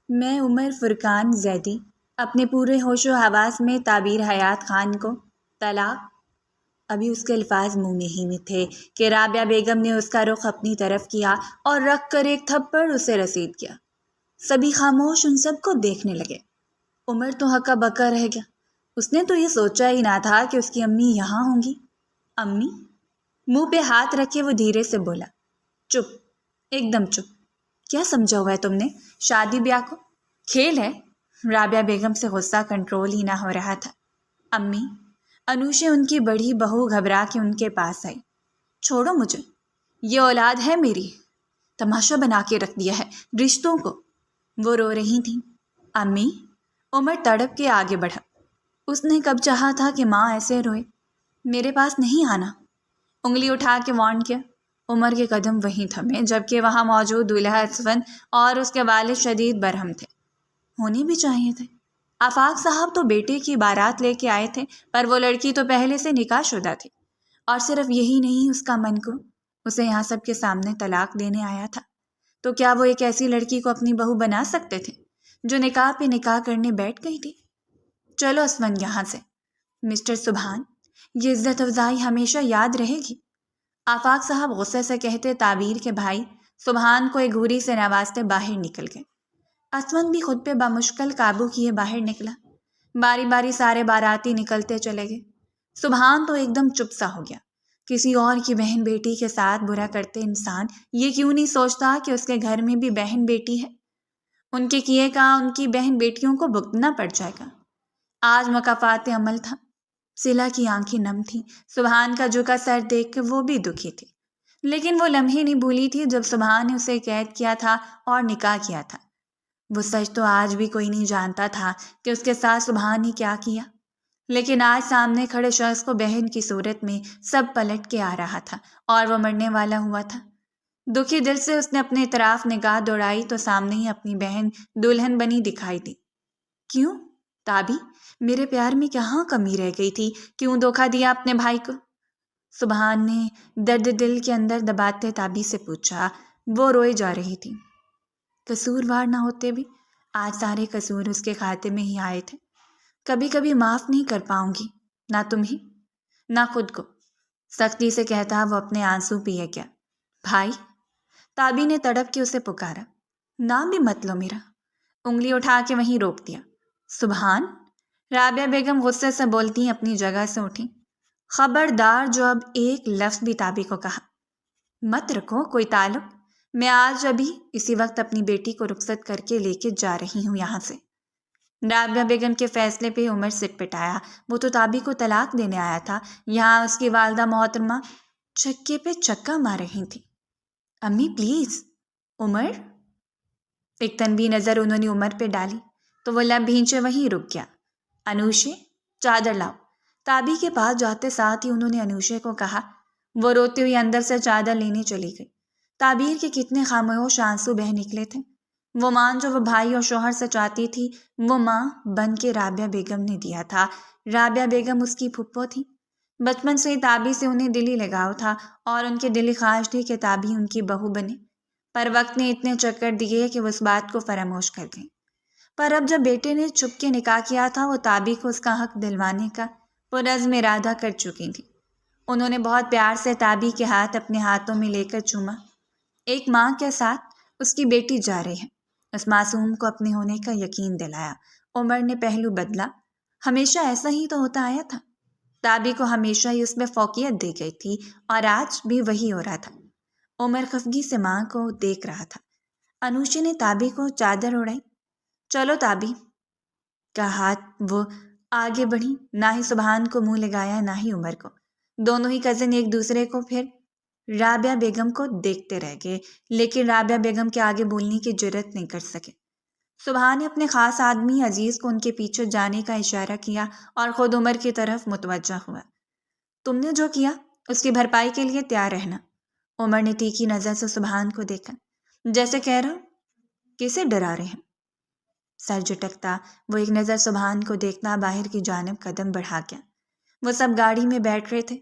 میں عمر فرقان زیدی اپنے پورے ہوش و حواس میں تعبیر حیات خان کو طلاق۔ ابھی اس کے الفاظ منہ میں ہی میں تھے کہ رابعہ بیگم نے اس کا رخ اپنی طرف کیا اور رکھ کر ایک تھپڑ اسے رسید کیا۔ سبھی خاموش ان سب کو دیکھنے لگے۔ عمر تو ہکا بکا رہ گیا۔ اس نے تو یہ سوچا ہی نہ تھا کہ اس کی امی یہاں ہوں گی۔ امی؟ منہ پہ ہاتھ رکھے وہ دھیرے سے بولا، چپ، ایک دم چپ۔ کیا سمجھا ہوا ہے تم نے شادی بیاہ کو؟ کھیل ہے؟ رابعہ بیگم سے غصہ کنٹرول ہی نہ ہو رہا تھا۔ امی، انوشے ان کی بڑی بہو گھبرا کے ان کے پاس آئی۔ چھوڑو مجھے، یہ اولاد ہے میری، تماشا بنا کے رکھ دیا ہے رشتوں کو۔ وہ رو رہی تھیں۔ امی، عمر تڑپ کے آگے بڑھا۔ اس نے کب چاہا تھا کہ ماں ایسے روئے۔ میرے پاس نہیں آنا، انگلی اٹھا کے وارن کیا۔ عمر کے قدم وہیں تھمے جبکہ وہاں موجود دولہا اسفند اور اس کے والد شدید برہم تھے۔ ہونے بھی چاہیے تھے۔ آفاق صاحب تو بیٹے کی بارات لے کے آئے تھے، پر وہ لڑکی تو پہلے سے نکاح شدہ تھی۔ اور صرف یہی نہیں، اس کا من کو اسے یہاں سب کے سامنے طلاق دینے آیا تھا۔ تو کیا وہ ایک ایسی لڑکی کو اپنی بہو بنا سکتے تھے جو نکاح پہ نکاح کرنے بیٹھ گئی تھی؟ چلو اسفند یہاں سے۔ مسٹر سبحان، یہ عزت افزائی ہمیشہ یاد رہے گی۔ آفاق صاحب غصے سے کہتے تعبیر کے بھائی سبحان کو ایک گھوری سے نوازتے باہر نکل گئے۔ اسفند بھی خود پہ بمشکل قابو کیے باہر نکلا۔ باری باری سارے باراتی نکلتے چلے گئے۔ سبحان تو ایک دم چپ سا ہو گیا۔ کسی اور کی بہن بیٹی کے ساتھ برا کرتے انسان یہ کیوں نہیں سوچتا کہ اس کے گھر میں بھی بہن بیٹی ہے؟ ان کے کیے کا ان کی بہن بیٹیوں کو بھگتنا پڑ جائے گا۔ آج مکافات عمل تھا۔ صلہ کی آنکھیں نم تھیں۔ سبحان کا جھکا سر دیکھ کے وہ بھی دکھی تھی، لیکن وہ لمحے نہیں بھولی تھی جب سبحان نے اسے قید کیا تھا اور نکاح کیا تھا۔ وہ سچ تو آج بھی کوئی نہیں جانتا تھا کہ اس کے ساتھ سبحان نے کیا کیا، لیکن آج سامنے کھڑے شخص کو بہن کی صورت میں سب پلٹ کے آ رہا تھا اور وہ مرنے والا ہوا تھا۔ دکھی دل سے اس نے اپنے طرف نگاہ دوڑائی تو سامنے ہی اپنی بہن دلہن بنی دکھائی دی۔ کیوں تابی، میرے پیار میں کہاں کمی رہ گئی تھی؟ کیوں دھوکہ دیا اپنے بھائی کو؟ سبحان نے درد دل کے اندر دباتے تابی سے پوچھا۔ وہ روئے جا رہی تھی۔ قصوروار نہ ہوتے بھی آج سارے قصور اس کے کھاتے میں ہی آئے تھے۔ کبھی کبھی معاف نہیں کر پاؤں گی، نہ تمہیں نہ خود کو، سختی سے کہتا وہ اپنے آنسو پیے گیا۔ بھائی، تابی نے تڑپ کے اسے پکارا۔ نام بھی مت لو میرا، انگلی اٹھا کے وہیں روک دیا۔ سبحان، رابعہ بیگم غصے سے بولتی اپنی جگہ سے اٹھی۔ خبردار جو اب ایک لفظ بھی تابی کو کہا۔ مت رکھو کوئی تعلق، میں آج ابھی اسی وقت اپنی بیٹی کو رخصت کر کے لے کے جا رہی ہوں یہاں سے۔ رابعہ بیگم کے فیصلے پہ عمر سٹ پٹایا۔ وہ تو تابی کو طلاق دینے آیا تھا، یہاں اس کی والدہ محترمہ چکے پہ چکا مار رہی تھی۔ امی پلیز۔ عمر؟ ایک تنبیہ نظر انہوں نے عمر پہ ڈالی تو وہ لب بھینچے وہیں رک گیا۔ انوشے، چادر لاؤ۔ تابی کے پاس جاتے ساتھ ہی انہوں نے انوشے کو کہا۔ وہ روتے ہوئے اندر سے چادر لینے چلی گئی۔ تعبیر کے کتنے خاموش آنسو بہہ نکلے تھے۔ وہ مان جو وہ بھائی اور شوہر سے چاہتی تھی، وہ ماں بن کے رابعہ بیگم نے دیا تھا۔ رابعہ بیگم اس کی پھپھو تھی۔ بچپن سے ہی تابی سے انہیں دلی لگاؤ تھا اور ان کی دلی خواہش تھی کہ تابی ان کی بہو بنے، پر وقت نے اتنے چکر دیے کہ وہ اس بات کو فراموش کر گئی۔ پر اب جب بیٹے نے چھپ کے نکاح کیا تھا، وہ تابی کو اس کا حق دلوانے کا پرعزم ارادہ کر چکی تھی۔ انہوں نے بہت پیار سے تابی کے ہاتھ اپنے ہاتھوں میں لے کر چوما۔ ایک ماں کے ساتھ اس کی بیٹی جا رہی ہے، اس معصوم کو اپنے ہونے کا یقین دلایا۔ عمر نے پہلو بدلا۔ ہمیشہ ایسا ہی تو ہوتا آیا تھا۔ تابی کو ہمیشہ ہی اس میں فوقیت دی گئی تھی اور آج بھی وہی ہو رہا تھا۔ عمر خفگی سے ماں کو دیکھ رہا تھا۔ انوشی نے تابی کو چادر اڑائی۔ چلو تابی کا ہاتھ وہ آگے بڑھی، نہ ہی سبحان کو منہ لگایا نہ ہی عمر کو۔ دونوں ہی کزن ایک دوسرے کو پھر رابعہ بیگم کو دیکھتے رہ گئے، لیکن رابعہ بیگم کے آگے بولنے کی جرات نہیں کر سکے۔ سبحان نے اپنے خاص آدمی عزیز کو ان کے پیچھے جانے کا اشارہ کیا اور خود عمر کی طرف متوجہ ہوا۔ تم نے جو کیا اس کی بھرپائی کے لیے تیار رہنا۔ عمر نے تیکھی نظر سے سبحان کو دیکھا، جیسے کہہ رہا کسے ڈرا رہے ہیں؟ سر جھٹکتا وہ ایک نظر سبحان کو دیکھنا باہر کی جانب قدم بڑھا گیا۔ وہ سب گاڑی میں بیٹھ رہے تھے۔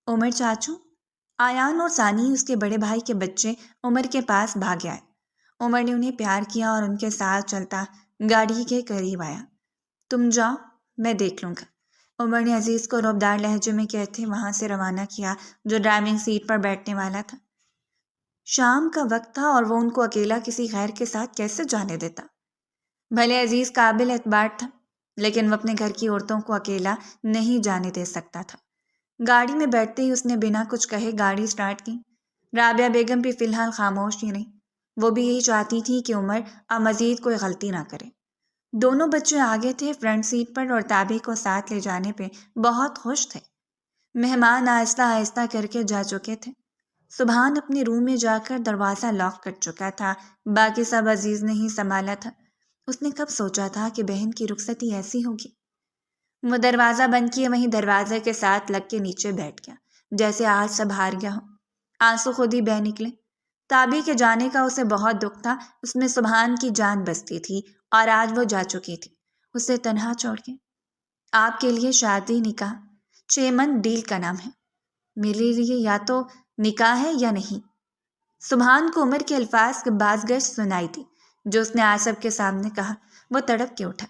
عمر چاچو، آیان اور ثانی اس کے بڑے بھائی کے بچے عمر کے پاس بھاگ آئے۔ عمر نے انہیں پیار کیا اور ان کے ساتھ چلتا گاڑی کے قریب آیا۔ تم جاؤ، میں دیکھ لوں گا، عمر نے عزیز کو رعبدار لہجے میں کہتے وہاں سے روانہ کیا جو ڈرائیونگ سیٹ پر بیٹھنے والا تھا۔ شام کا وقت تھا اور وہ ان کو اکیلا کسی غیر کے ساتھ کیسے جانے دیتا؟ بھلے عزیز قابل اعتبار تھا، لیکن وہ اپنے گھر کی عورتوں کو اکیلا نہیں جانے دے سکتا تھا۔ گاڑی میں بیٹھتے ہی اس نے بنا کچھ کہے گاڑی سٹارٹ کی۔ رابعہ بیگم بھی فی الحال خاموش ہی رہی۔ وہ بھی یہی چاہتی تھی کہ عمر اب مزید کوئی غلطی نہ کرے۔ دونوں بچے آگے تھے فرنٹ سیٹ پر اور تابی کو ساتھ لے جانے پہ بہت خوش تھے۔ مہمان آہستہ آہستہ کر کے جا چکے تھے۔ سبحان اپنے روم میں جا کر دروازہ لاک کر چکا تھا، باقی سب عزیز نے ہی سنبھالا تھا۔ اس نے کب سوچا تھا کہ بہن کی رخصتی ایسی ہوگی؟ وہ دروازہ بند کیے وہیں دروازے کے ساتھ لگ کے نیچے بیٹھ گیا، جیسے آج سب ہار گیا ہو۔ آنسو خود ہی بہہ نکلے۔ تابی کے جانے کا اسے بہت دکھ تھا، اس میں سبحان کی جان بستی تھی اور آج وہ جا چکی تھی، اسے تنہا چھوڑ کے۔ آپ کے لیے شادی نکاح 6 منتھ ڈیل کا نام ہے، میرے لیے یا تو نکاح ہے یا نہیں۔ سبحان کو عمر کے الفاظ کے باز گشت سنائی تھی جو اس نے آصف کے سامنے کہا۔ وہ تڑپ کے اٹھا۔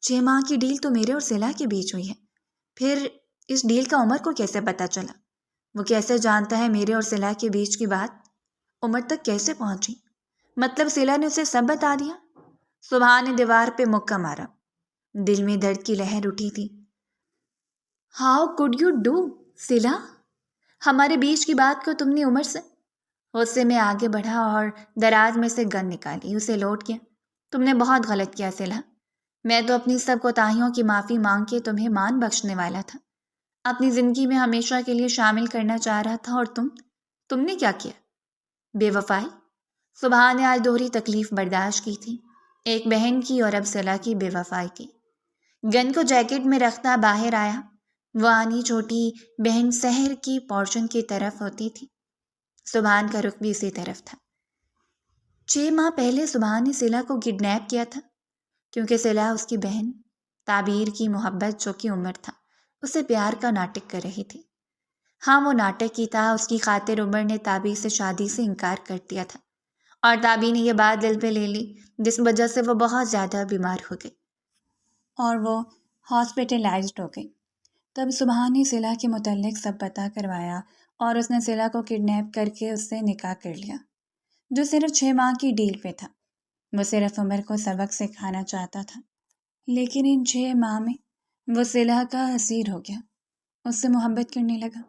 6 ماہ کی ڈیل تو میرے اور صلہ کے بیچ ہوئی ہے، پھر اس ڈیل کا عمر کو کیسے پتہ چلا؟ وہ کیسے جانتا ہے میرے اور صلہ کے بیچ کی بات؟ عمر تک کیسے پہنچی؟ مطلب صلہ نے اسے سب بتا دیا؟ سبحان نے دیوار پہ مکہ مارا۔ دل میں درد کی لہر اٹھی تھی۔ ہاؤ کوڈ یو ڈو صلہ؟ ہمارے بیچ کی بات کو تم نے عمر سے؟ غصے میں آگے بڑھا اور دراز میں سے گن نکالی، اسے لوٹ کیا۔ تم نے بہت غلط کیا صلہ، میں تو اپنی سب کوتاہیوں کی معافی مانگ کے تمہیں مان بخشنے والا تھا، اپنی زندگی میں ہمیشہ کے لیے شامل کرنا چاہ رہا تھا، اور تم نے کیا کیا؟ بے وفائی۔ سبحان نے آج دوہری تکلیف برداشت کی تھی، ایک بہن کی اور اب صلہ کی بے وفائی کی۔ گن کو جیکٹ میں رکھتا باہر آیا۔ وہ آنی چھوٹی بہن سحر کی پورشن کی طرف ہوتی تھی، سبحان کا رخ بھی اسی طرف تھا۔ 6 ماہ پہلے سبحان نے صلہ کو کڈنیپ کیا تھا، کیونکہ صلہ اس کی بہن تعبیر کی محبت جو کہ عمر تھا اسے پیار کا ناٹک کر رہی تھی۔ ہاں وہ ناٹک ہی تھا، اس کی خاطر عمر نے تعبیر سے شادی سے انکار کر دیا تھا، اور تعبیر نے یہ بات دل پہ لے لی جس وجہ سے وہ بہت زیادہ بیمار ہو گئی اور وہ ہاسپٹلائزڈ ہو گئی۔ تب سبحان نے صلہ کے متعلق سب پتہ کروایا اور اس نے صلہ کو کڈنیپ کر کے اس سے نکاح کر لیا، جو صرف 6 ماہ کی ڈیل پہ تھا۔ وہ صرف عمر کو سبق سکھانا چاہتا تھا، لیکن ان 6 ماہ میں وہ صلہ کا اسیر ہو گیا، اس سے محبت کرنے لگا۔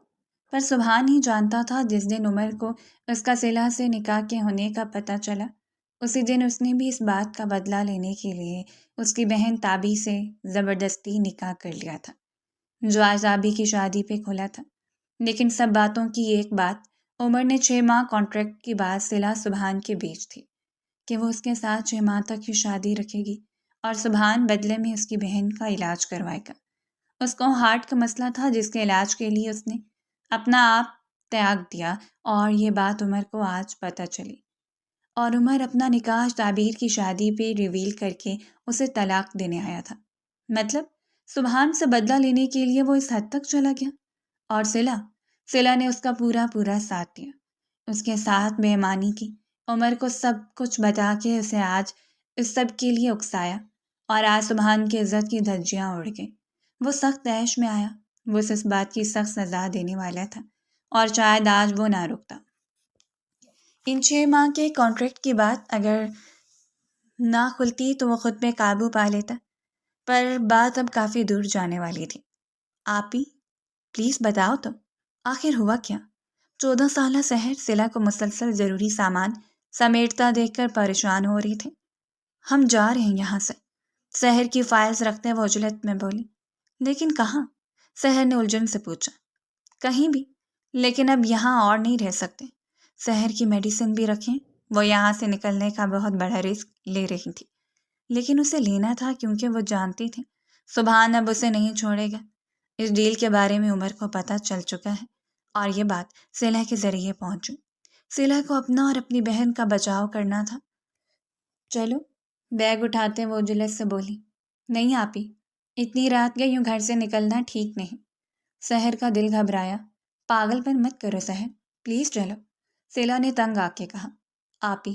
پر سبحان ہی جانتا تھا جس دن عمر کو اس کا صلہ سے نکاح کے ہونے کا پتہ چلا، اسی دن اس نے بھی اس بات کا بدلہ لینے کے لیے اس کی بہن تابی سے زبردستی نکاح کر لیا تھا، جو آج تابی کی شادی پہ کھلا تھا۔ لیکن سب باتوں کی ایک بات، عمر نے 6 ماہ کانٹریکٹ کی بات صلہ سبحان کے بیچ تھی کہ وہ اس کے ساتھ 6 ماہ تک کی شادی رکھے گی اور سبحان بدلے میں اس کی بہن کا علاج کروائے گا۔ اس کو ہارٹ کا مسئلہ تھا جس کے علاج کے لیے اس نے اپنا آپ تیاگ دیا، اور یہ بات عمر کو آج پتہ چلی، اور عمر اپنا نکاح تعبیر کی شادی پہ ریویل کر کے اسے طلاق دینے آیا تھا۔ مطلب سبحان سے بدلہ لینے کے لیے وہ اس حد تک چلا گیا، اور صلہ نے اس کا پورا ساتھ دیا، اس کے ساتھ بے ایمانی کی، عمر کو سب کچھ بتا کے اسے آج اس سب کے لیے اکسایا، اور آج سبحان کی عزت کی دھجیاں اڑ گئیں۔ وہ سخت عیش میں آیا، وہ اس بات کی سخت سزا دینے والا تھا، اور شاید آج وہ نہ رکتا۔ ان 6 ماہ کے کانٹریکٹ کی بات اگر نہ کھلتی تو وہ خود پہ قابو پا لیتا، پر بات اب کافی دور جانے والی تھی۔ آپ ہی پلیز بتاؤ تو آخر ہوا کیا؟ 14 سالہ سحر صلہ کو مسلسل ضروری سامان سمیٹتا دیکھ کر پریشان ہو رہی تھی۔ ہم جا رہے ہیں یہاں سے، سحر کی فائلز رکھتے وہ اجلت میں بولی۔ لیکن کہاں؟ سحر نے الجھن سے پوچھا۔ کہیں بھی، لیکن اب یہاں اور نہیں رہ سکتے۔ سحر کی میڈیسن بھی رکھیں، وہ یہاں سے نکلنے کا بہت بڑا رسک لے رہی تھی، لیکن اسے لینا تھا کیونکہ وہ جانتی تھی سبحان اب اسے نہیں چھوڑے گا۔ اس ڈیل کے بارے میں عمر کو پتہ چل چکا ہے، اور یہ بات صلہ کے ذریعے پہنچی۔ صلہ کو اپنا اور اپنی بہن کا بچاؤ کرنا تھا۔ چلو، بیگ اٹھاتے وہ جلد سے بولی۔ نہیں آپی، اتنی رات گئی یوں گھر سے نکلنا ٹھیک نہیں۔ سحر کا دل گھبرایا۔ پاگل پن مت کرو سحر، پلیز چلو، صلہ نے تنگ آ کے کہا۔ آپی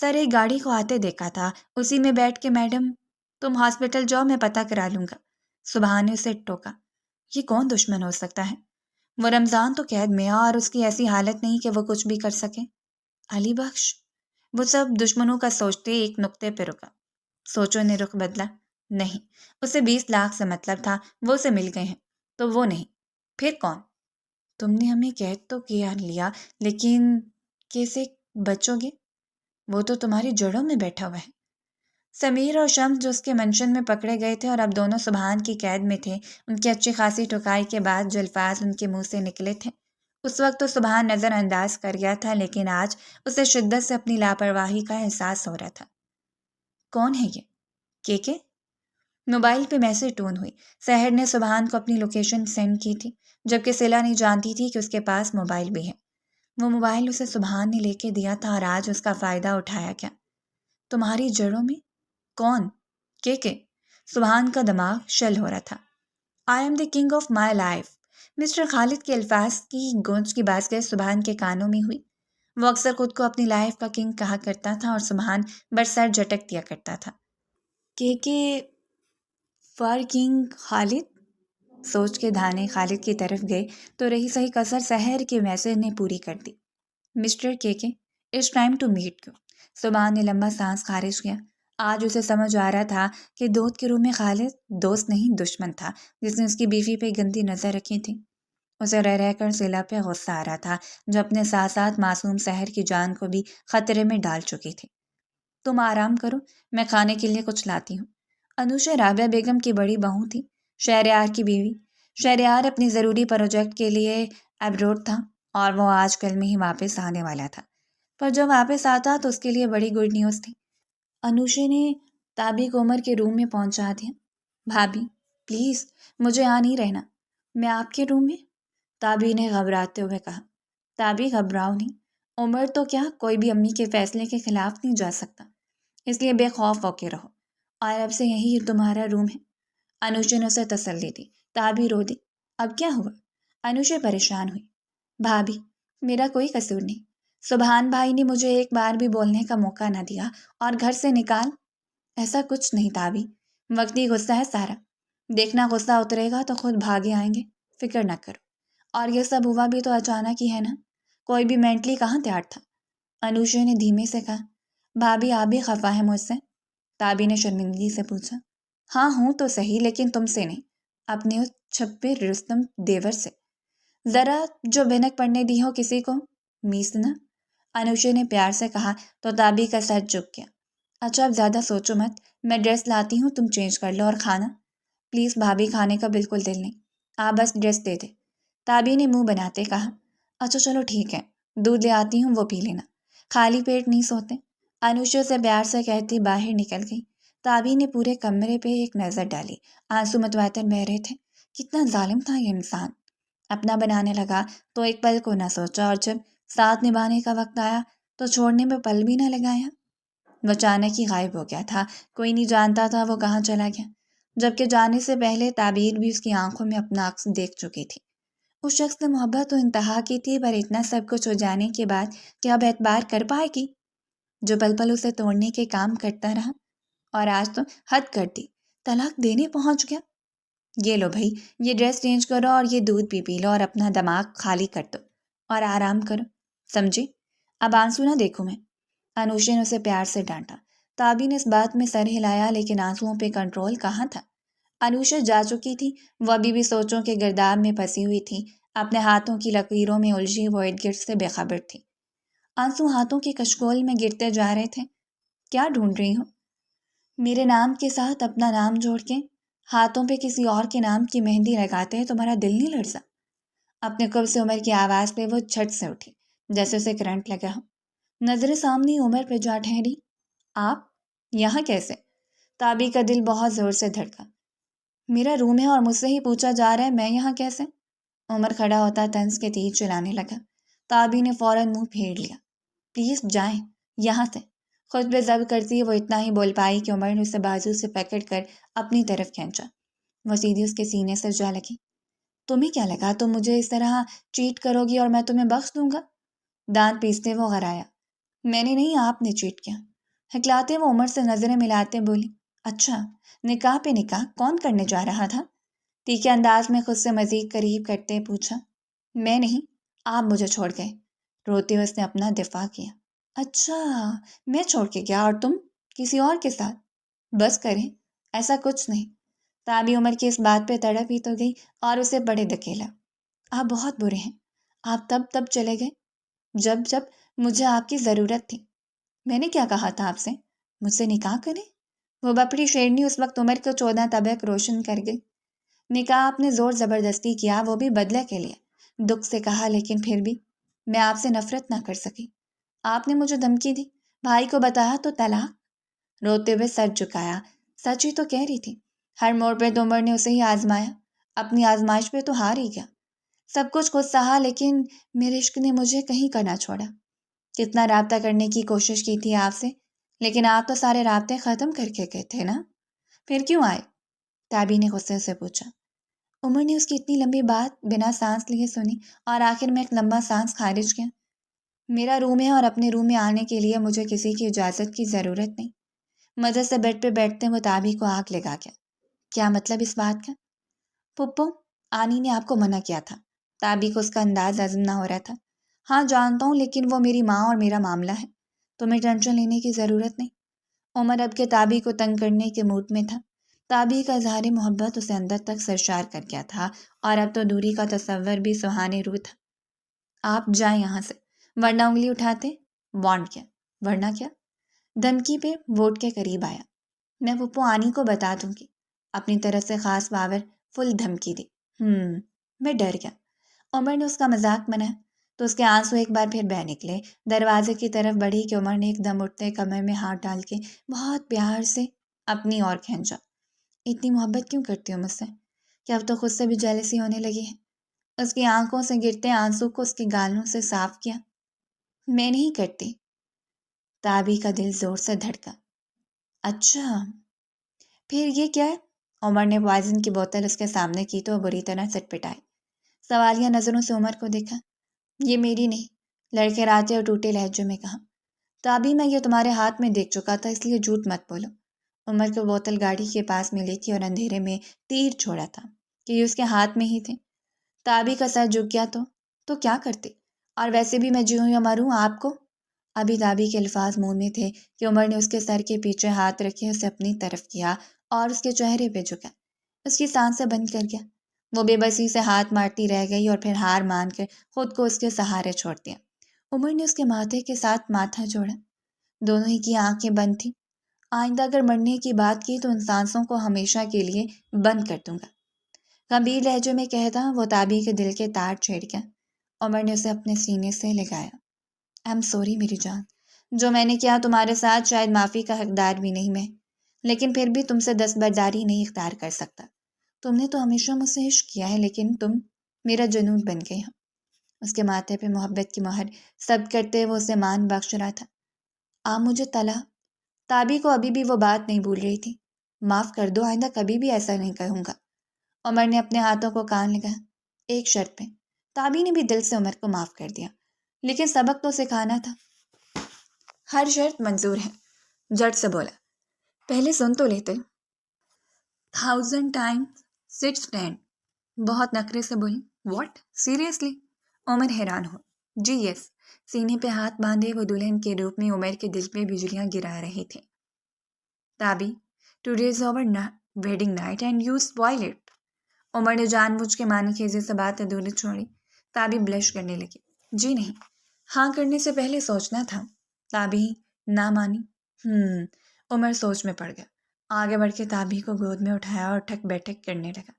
سر ایک گاڑی کو آتے دیکھا تھا، اسی میں بیٹھ کے میڈم تم ہاسپٹل جاؤ، میں پتہ کرا لوں گا۔ سبحان نے اسے ٹوکا۔ یہ کون دشمن ہو سکتا ہے؟ وہ رمضان تو قید میں ہے اور اس کی ایسی حالت نہیں کہ وہ کچھ بھی کر سکے۔ علی بخش؟ وہ سب دشمنوں کا سوچتے ایک نقطے پہ رکا۔ سوچو نے رخ بدلا۔ نہیں، اسے 20 لاکھ سے مطلب تھا، وہ اسے مل گئے ہیں تو وہ نہیں۔ پھر کون؟ تم نے ہمیں قید تو کیا لیا، لیکن کیسے بچو گے؟ وہ تو تمہاری جڑوں میں بیٹھا ہوا ہے۔ سمیر اور شمس جو اس کے منشن میں پکڑے گئے تھے اور اب دونوں سبحان کی قید میں تھے، ان کی اچھی خاصی ٹوکائی کے بعد جو الفاظ ان کے منہ سے نکلے تھے، اس وقت تو سبحان نظر انداز کر گیا تھا، لیکن آج اسے شدت سے اپنی لاپرواہی کا احساس ہو رہا تھا۔ کون ہے یہ؟ کے؟ موبائل پہ میسج ٹون ہوئی۔ سحر نے سبحان کو اپنی لوکیشن سینڈ کی تھی، جبکہ صلہ نہیں جانتی تھی کہ اس کے پاس موبائل بھی ہے۔ وہ موبائل اسے سبحان نے لے کے دیا تھا اور آج اس کا فائدہ اٹھایا کیا؟ تمہاری جڑوں میں؟ کون؟ کے؟ سبحان کا دماغ شل ہو رہا تھا۔ I am the king of my life. Mister Khalid کے الفاظ کی گونج کی بازگشت سبحان کے کانوں میں ہوئی۔ وہ اکثر خود کو اپنی لائف کا کنگ کہا کرتا تھا اور سبحان برسر جھٹک دیا کرتا تھا۔ کے فار کنگ خالد؟ سوچ کے دھانے خالد کی طرف گئے تو رہی صحیح کسر سحر کے میسج نے پوری کر دی۔ Mr K it's time to meet you. Subhan نے لمبا سانس خارج کیا۔ آج اسے سمجھ آ رہا تھا کہ دودھ کے روح میں خالد دوست نہیں دشمن تھا، جس نے اس کی بیوی پہ گندی نظر رکھی تھی۔ اسے رہ رہ کر صلہ پہ غصہ آ رہا تھا، جو اپنے ساتھ ساتھ معصوم سحر کی جان کو بھی خطرے میں ڈال چکی تھی۔ تم آرام کرو، میں کھانے کے لیے کچھ لاتی ہوں۔ انوشا رابعہ بیگم کی بڑی بہو تھی، شہریار کی بیوی۔ شہریار اپنی ضروری پروجیکٹ کے لیے ابروڈ تھا اور وہ آج کل میں ہی واپس آنے والا تھا، پر جب واپس آتا تو اس کے لیے بڑی گڈ نیوز تھی۔ انوشا نے تابی کو عمر کے روم میں پہنچا دیا۔ بھابھی پلیز مجھے یہاں نہیں رہنا۔ میں آپ کے روم میں؟ تابی نے گھبراتے ہوئے کہا۔ تابی گھبراؤ نہیں، عمر تو کیا کوئی بھی امی کے فیصلے کے خلاف نہیں جا سکتا، اس لیے بے خوف ہو کے رہو، اور اب سے یہی تمہارا روم ہے۔ انوشا نے اسے تسلی دی۔ تابی رو دی۔ اب کیا ہوا؟ انوشا پریشان ہوئی۔ بھابھی میرا کوئی قصور نہیں، سبحان بھائی نے مجھے ایک بار بھی بولنے کا موقع نہ دیا اور گھر سے نکال۔ ایسا کچھ نہیں تابی، وقتی غصہ ہے سارا، دیکھنا غصہ اترے گا تو خود بھاگے آئیں گے، فکر نہ کرو۔ اور یہ سب ہوا بھی تو اچانک ہی ہے نا، کوئی بھی مینٹلی کہاں تیار تھا؟ انوشا نے دھیمے سے کہا۔ بھابھی آپ بھی خفا ہے مجھ سے؟ تابی نے شرمندگی سے پوچھا۔ ہاں ہوں تو صحیح، لیکن تم سے نہیں، اپنے اس چھپے رستم دیور سے۔ ذرا جو بھنک پڑنے دی ہو کسی کو میسنا، انوشا نے پیار سے کہا تو تابی کا سر جھک گیا۔ اچھا اب زیادہ سوچو مت، میں ڈریس لاتی ہوں، تم چینج کر لو، اور کھانا پلیز بھابھی، کھانے کا بالکل دل نہیں، آپ بس ڈریس دے دے۔ تابی نے منہ بناتے کہا۔ اچھا چلو ٹھیک ہے، دودھ لے آتی ہوں، وہ پی لینا، خالی پیٹ نہیں سوتے۔ انوشا سے پیار سے کہتی باہر نکل گئی۔ تابی نے پورے کمرے پہ ایک نظر ڈالی، آنسو متواتر بہہ رہے تھے۔ کتنا ظالم تھا یہ انسان، اپنا بنانے لگا تو ایک پل کو نہ سوچا، اور جب ساتھ نبھانے کا وقت آیا تو چھوڑنے میں پل بھی نہ لگایا۔ وہ اچانک ہی غائب ہو گیا تھا، کوئی نہیں جانتا تھا وہ کہاں چلا گیا، جبکہ جانے سے پہلے تعبیر بھی اس کی آنکھوں میں اپنا عکس دیکھ چکی تھی۔ اس شخص سے محبت تو انتہا کی تھی، پر اتنا سب کچھ ہو جانے کے بعد کیا اب اعتبار کر پائے گی؟ جو پل پل اسے توڑنے کے کام کرتا رہا، اور آج تو حد کر دی، طلاق دینے پہنچ گیا۔ یہ لو بھائی، یہ ڈریس چینج کرو اور یہ دودھ بھی پی لو اور اپنا دماغ خالی کر دو اور آرام کرو، سمجھی؟ اب آنسو نہ دیکھوں میں۔ انوشا نے اسے پیار سے ڈانٹا۔ تابی نے اس بات میں سر ہلایا، لیکن آنسوؤں پہ کنٹرول کہاں تھا؟ انوشا جا چکی تھی، وہ ابھی بھی سوچوں کے گرداب میں پھنسی ہوئی تھی، اپنے ہاتھوں کی لکیروں میں الجھی وہ ارد گرد سے بے خبر تھی۔ آنسو ہاتھوں کے کشکول میں گرتے جا رہے تھے۔ کیا ڈھونڈ رہی ہو؟ میرے نام کے ساتھ اپنا نام جوڑ کے ہاتھوں پہ کسی اور کے نام کی مہندی لگاتے ہیں، تمہارا دل نہیں لرزا؟ اپنے قرب سے عمر کی آواز پہ وہ جھٹ سے اٹھی، جیسے اسے کرنٹ لگا ہو۔ نظر سامنے عمر پہ جا ٹھہری۔ آپ یہاں کیسے؟ تابی کا دل بہت زور سے دھڑکا۔ میرا روم ہے اور مجھ سے ہی پوچھا جا رہا ہے میں یہاں کیسے؟ عمر کھڑا ہوتا طنز کے تیر چلانے لگا۔ تابی نے فوراً منہ پھیر لیا۔ پلیز جائیں یہاں سے۔ خود پہ ضبط کرتی وہ اتنا ہی بول پائی کہ عمر نے اسے بازو سے پکڑ کر اپنی طرف کھینچا۔ وہ سیدھی اس کے سینے سے جا لگی۔ تمہیں کیا لگا تم مجھے اس طرح چیٹ کرو گی اور میں تمہیں بخش دوں گا؟ دانت پیستے وہ غرایا۔ میں نے نہیں، آپ نے چیٹ کیا۔ ہکلاتے وہ عمر سے نظریں ملاتے بولی، اچھا، نکاح پہ نکاح کون کرنے جا رہا تھا؟ تیکھے انداز میں خود سے مزید قریب کرتے پوچھا۔ میں نہیں، آپ مجھے چھوڑ گئے۔ روتے ہوئے اس نے اپنا دفاع کیا۔ اچھا، میں چھوڑ کے گیا اور تم کسی اور کے ساتھ؟ بس کریں، ایسا کچھ نہیں۔ تابی عمر کی اس بات پہ تڑپ ہی تو گئی اور اسے بڑے دکیلا۔ آپ بہت برے ہیں۔ آپ تب چلے گئے جب مجھے آپ کی ضرورت تھی۔ میں نے کیا کہا تھا آپ سے؟ مجھ سے نکاح کریں؟ وہ بپڑی شیرنی اس وقت عمر کو 14 طبق روشن کر گئی۔ نکاح آپ نے زور زبردستی کیا، وہ بھی بدلے کے لیے۔ دکھ سے کہا، لیکن پھر بھی میں آپ سے نفرت نہ کر سکی۔ آپ نے مجھے دھمکی دی، بھائی کو بتایا تو طلاق۔ روتے ہوئے سر جھکایا۔ سچ ہی تو کہہ رہی تھی۔ ہر موڑ پہ تو عمر نے اسے ہی آزمایا، اپنی آزمائش پہ تو ہار ہی گیا۔ سب کچھ خود سہا، لیکن میرے عشق نے مجھے کہیں کا نہ چھوڑا۔ کتنا رابطہ کرنے کی کوشش کی تھی آپ سے، لیکن آپ تو سارے رابطے ختم کر کے گئے تھے نا؟ پھر کیوں آئے؟ تابی نے غصے سے پوچھا۔ عمر نے اس کی اتنی لمبی بات بنا سانس لیے سنی اور آخر میں ایک لمبا سانس خارج کیا۔ میرا روم ہے اور اپنے روم میں آنے کے لیے مجھے کسی کی اجازت کی ضرورت نہیں۔ مزے سے بیڈ پہ بیٹھتے وہ تابی کو آگ لگا گیا۔ کیا مطلب اس بات کا؟ پپو، آنی نے آپ کو منع کیا تھا۔ تابی کو اس کا انداز ہضم نہ ہو رہا تھا۔ ہاں جانتا ہوں، لیکن وہ میری ماں اور میرا معاملہ ہے، تمہیں ٹینشن لینے کی ضرورت نہیں۔ عمر اب کے تابی کو تنگ کرنے کے موڈ میں تھا۔ تابی کا اظہار محبت اسے اندر تک سرشار کر گیا تھا اور اب تو دوری کا تصور بھی سہانے رو تھا۔ آپ جائیں یہاں سے، ورنہ انگلی اٹھاتے۔ وانٹ کیا؟ ورنہ کیا؟ دھمکی پہ ووٹ کے قریب آیا۔ میں پپو آنی کو بتا دوں گی۔ اپنی طرف سے خاص پاور فل دھمکی دی۔ میں ڈر گیا۔ عمر نے اس کا مذاق بنایا تو اس کے آنسو ایک بار پھر بہہ نکلے۔ دروازے کی طرف بڑھی کہ عمر نے ایک دم اٹھتے کمر میں ہاتھ ڈال کے بہت پیار سے اپنی اور کھینچا۔ اتنی محبت کیوں کرتی ہو مجھ سے کہ اب تو خود سے بھی جیلسی ہونے لگی ہے؟ اس کی آنکھوں سے گرتے آنسو کو اس کی گالوں سے صاف کیا۔ میں نہیں کرتی۔ تابی کا دل زور سے دھڑکا۔ اچھا، پھر یہ کیا ہے؟ عمر نے پوائزن کی بوتل اس کے سامنے کی تو بری طرح سٹ پٹائی۔ سوالیہ نظروں سے عمر کو دیکھا۔ یہ میری نہیں، لڑکھڑاتے اور ٹوٹے لہجے میں کہا۔ تابی، میں یہ تمہارے ہاتھ میں دیکھ چکا تھا، اس لیے جھوٹ مت بولو۔ عمر کو بوتل گاڑی کے پاس میں لے تھی اور اندھیرے میں تیر چھوڑا تھا کہ یہ اس کے ہاتھ میں ہی تھے۔ تابی کا سر جھک گیا تو کیا کرتے؟ اور ویسے بھی میں جیوں یا مروں آپ کو؟ ابھی تابی کے الفاظ منہ میں تھے کہ عمر نے اس کے سر کے پیچھے ہاتھ رکھے اسے اپنی طرف کیا اور اس کے چہرے پہ جھکا۔ اس کی سانسیں بند کر گیا۔ وہ بے بسی سے ہاتھ مارتی رہ گئی اور پھر ہار مان کر خود کو اس کے سہارے چھوڑ دیا۔ عمر نے اس کے ماتھے کے ساتھ ماتھا جوڑا۔ دونوں ہی کی آنکھیں بند تھیں۔ آئندہ اگر مرنے کی بات کی تو ان سانسوں کو ہمیشہ کے لیے بند کر دوں گا، گمبھیر لہجے میں کہتا وہ تابی کے دل کے تار چھیڑ گیا۔ عمر نے اسے اپنے سینے سے لگایا۔ ایم سوری میری جان، جو میں نے کیا تمہارے ساتھ شاید معافی کا حقدار بھی نہیں میں، لیکن پھر بھی تم سے دستبرداری نہیں اختیار کر سکتا۔ تم نے تو ہمیشہ مجھ سے عشق کیا ہے، لیکن تم میرا جنون بن گئے ہو۔ اس کے ماتھے پہ محبت کی مہر سب کرتے وہ اسے مان بخش رہا تھا۔ آپ مجھے طلاق۔ تابی کو ابھی بھی وہ بات نہیں بھول رہی تھی۔ معاف کر دو، آئندہ کبھی بھی ایسا نہیں کہوں گا۔ عمر نے اپنے ہاتھوں کو کان لگایا۔ ایک شرط پہ۔ تابی نے بھی دل سے عمر کو معاف کر دیا، لیکن سبق تو سکھانا تھا۔ ہر شرط منظور ہے، جٹ سے بولا۔ پہلے سن تو لیتے۔ 1000 times sit stand۔ بہت نخرے سے بولی۔ واٹ؟ سیریسلی؟ عمر حیران ہو۔ جی یس۔ سینے پہ ہاتھ باندھے وہ دلہن کے روپ میں عمر کے دل پہ بجلیاں گرا رہے تھے۔ تابی، today is our wedding night and you spoil it۔ Umar نے جان بوجھ کے معنی خیزی سے بات ادھوری چھوڑی۔ تابی بلش کرنے لگی۔ جی نہیں، ہاں کرنے سے پہلے سوچنا تھا۔ تابی نہ مانی۔ عمر سوچ میں پڑ گیا۔ آگے بڑھ کے تابی کو گود میں اٹھایا اور ٹھک بیٹھک کرنے لگا۔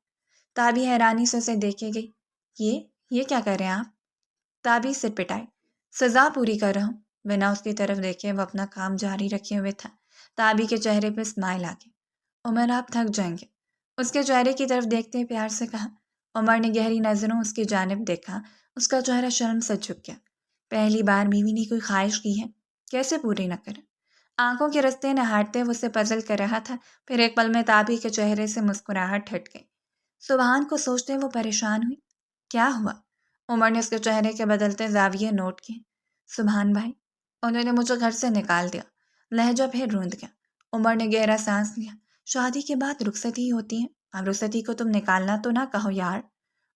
تابی حیرانی سے اسے دیکھے گئی۔ یہ کیا کر رہے ہیں آپ؟ تابی سر پٹائی۔ سزا پوری کر رہا ہوں۔ بنا اس کی طرف دیکھے وہ اپنا کام جاری رکھے ہوئے تھا۔ تابی کے چہرے پہ اسمائل آ گئی۔ عمر آپ تھک جائیں گے، اس کے چہرے کی طرف دیکھتے پیار سے کہا۔ عمر نے گہری نظروں اس کی جانب دیکھا۔ اس کا چہرہ شرم سے جھک گیا۔ پہلی بار بیوی نے کوئی خواہش کی ہے، کیسے پوری نہ کرے؟ آنکھوں کے رستے نہارتے وہ اسے پزل کر رہا تھا۔ پھر ایک پل میں تابی کے چہرے سے مسکراہٹ ہٹ گئی۔ سبحان کو سوچتے وہ پریشان ہوئی۔ کیا ہوا؟ عمر نے اس کے چہرے کے بدلتے زاویے نوٹ کیے۔ سبحان بھائی، انہوں نے مجھے گھر سے نکال دیا۔ لہجہ پھر روند گیا۔ عمر نے گہرا سانس لیا۔ شادی کے بعد رخصتی ہوتی ہے، اب رخصتی کو تم نکالنا تو نہ کہو یار۔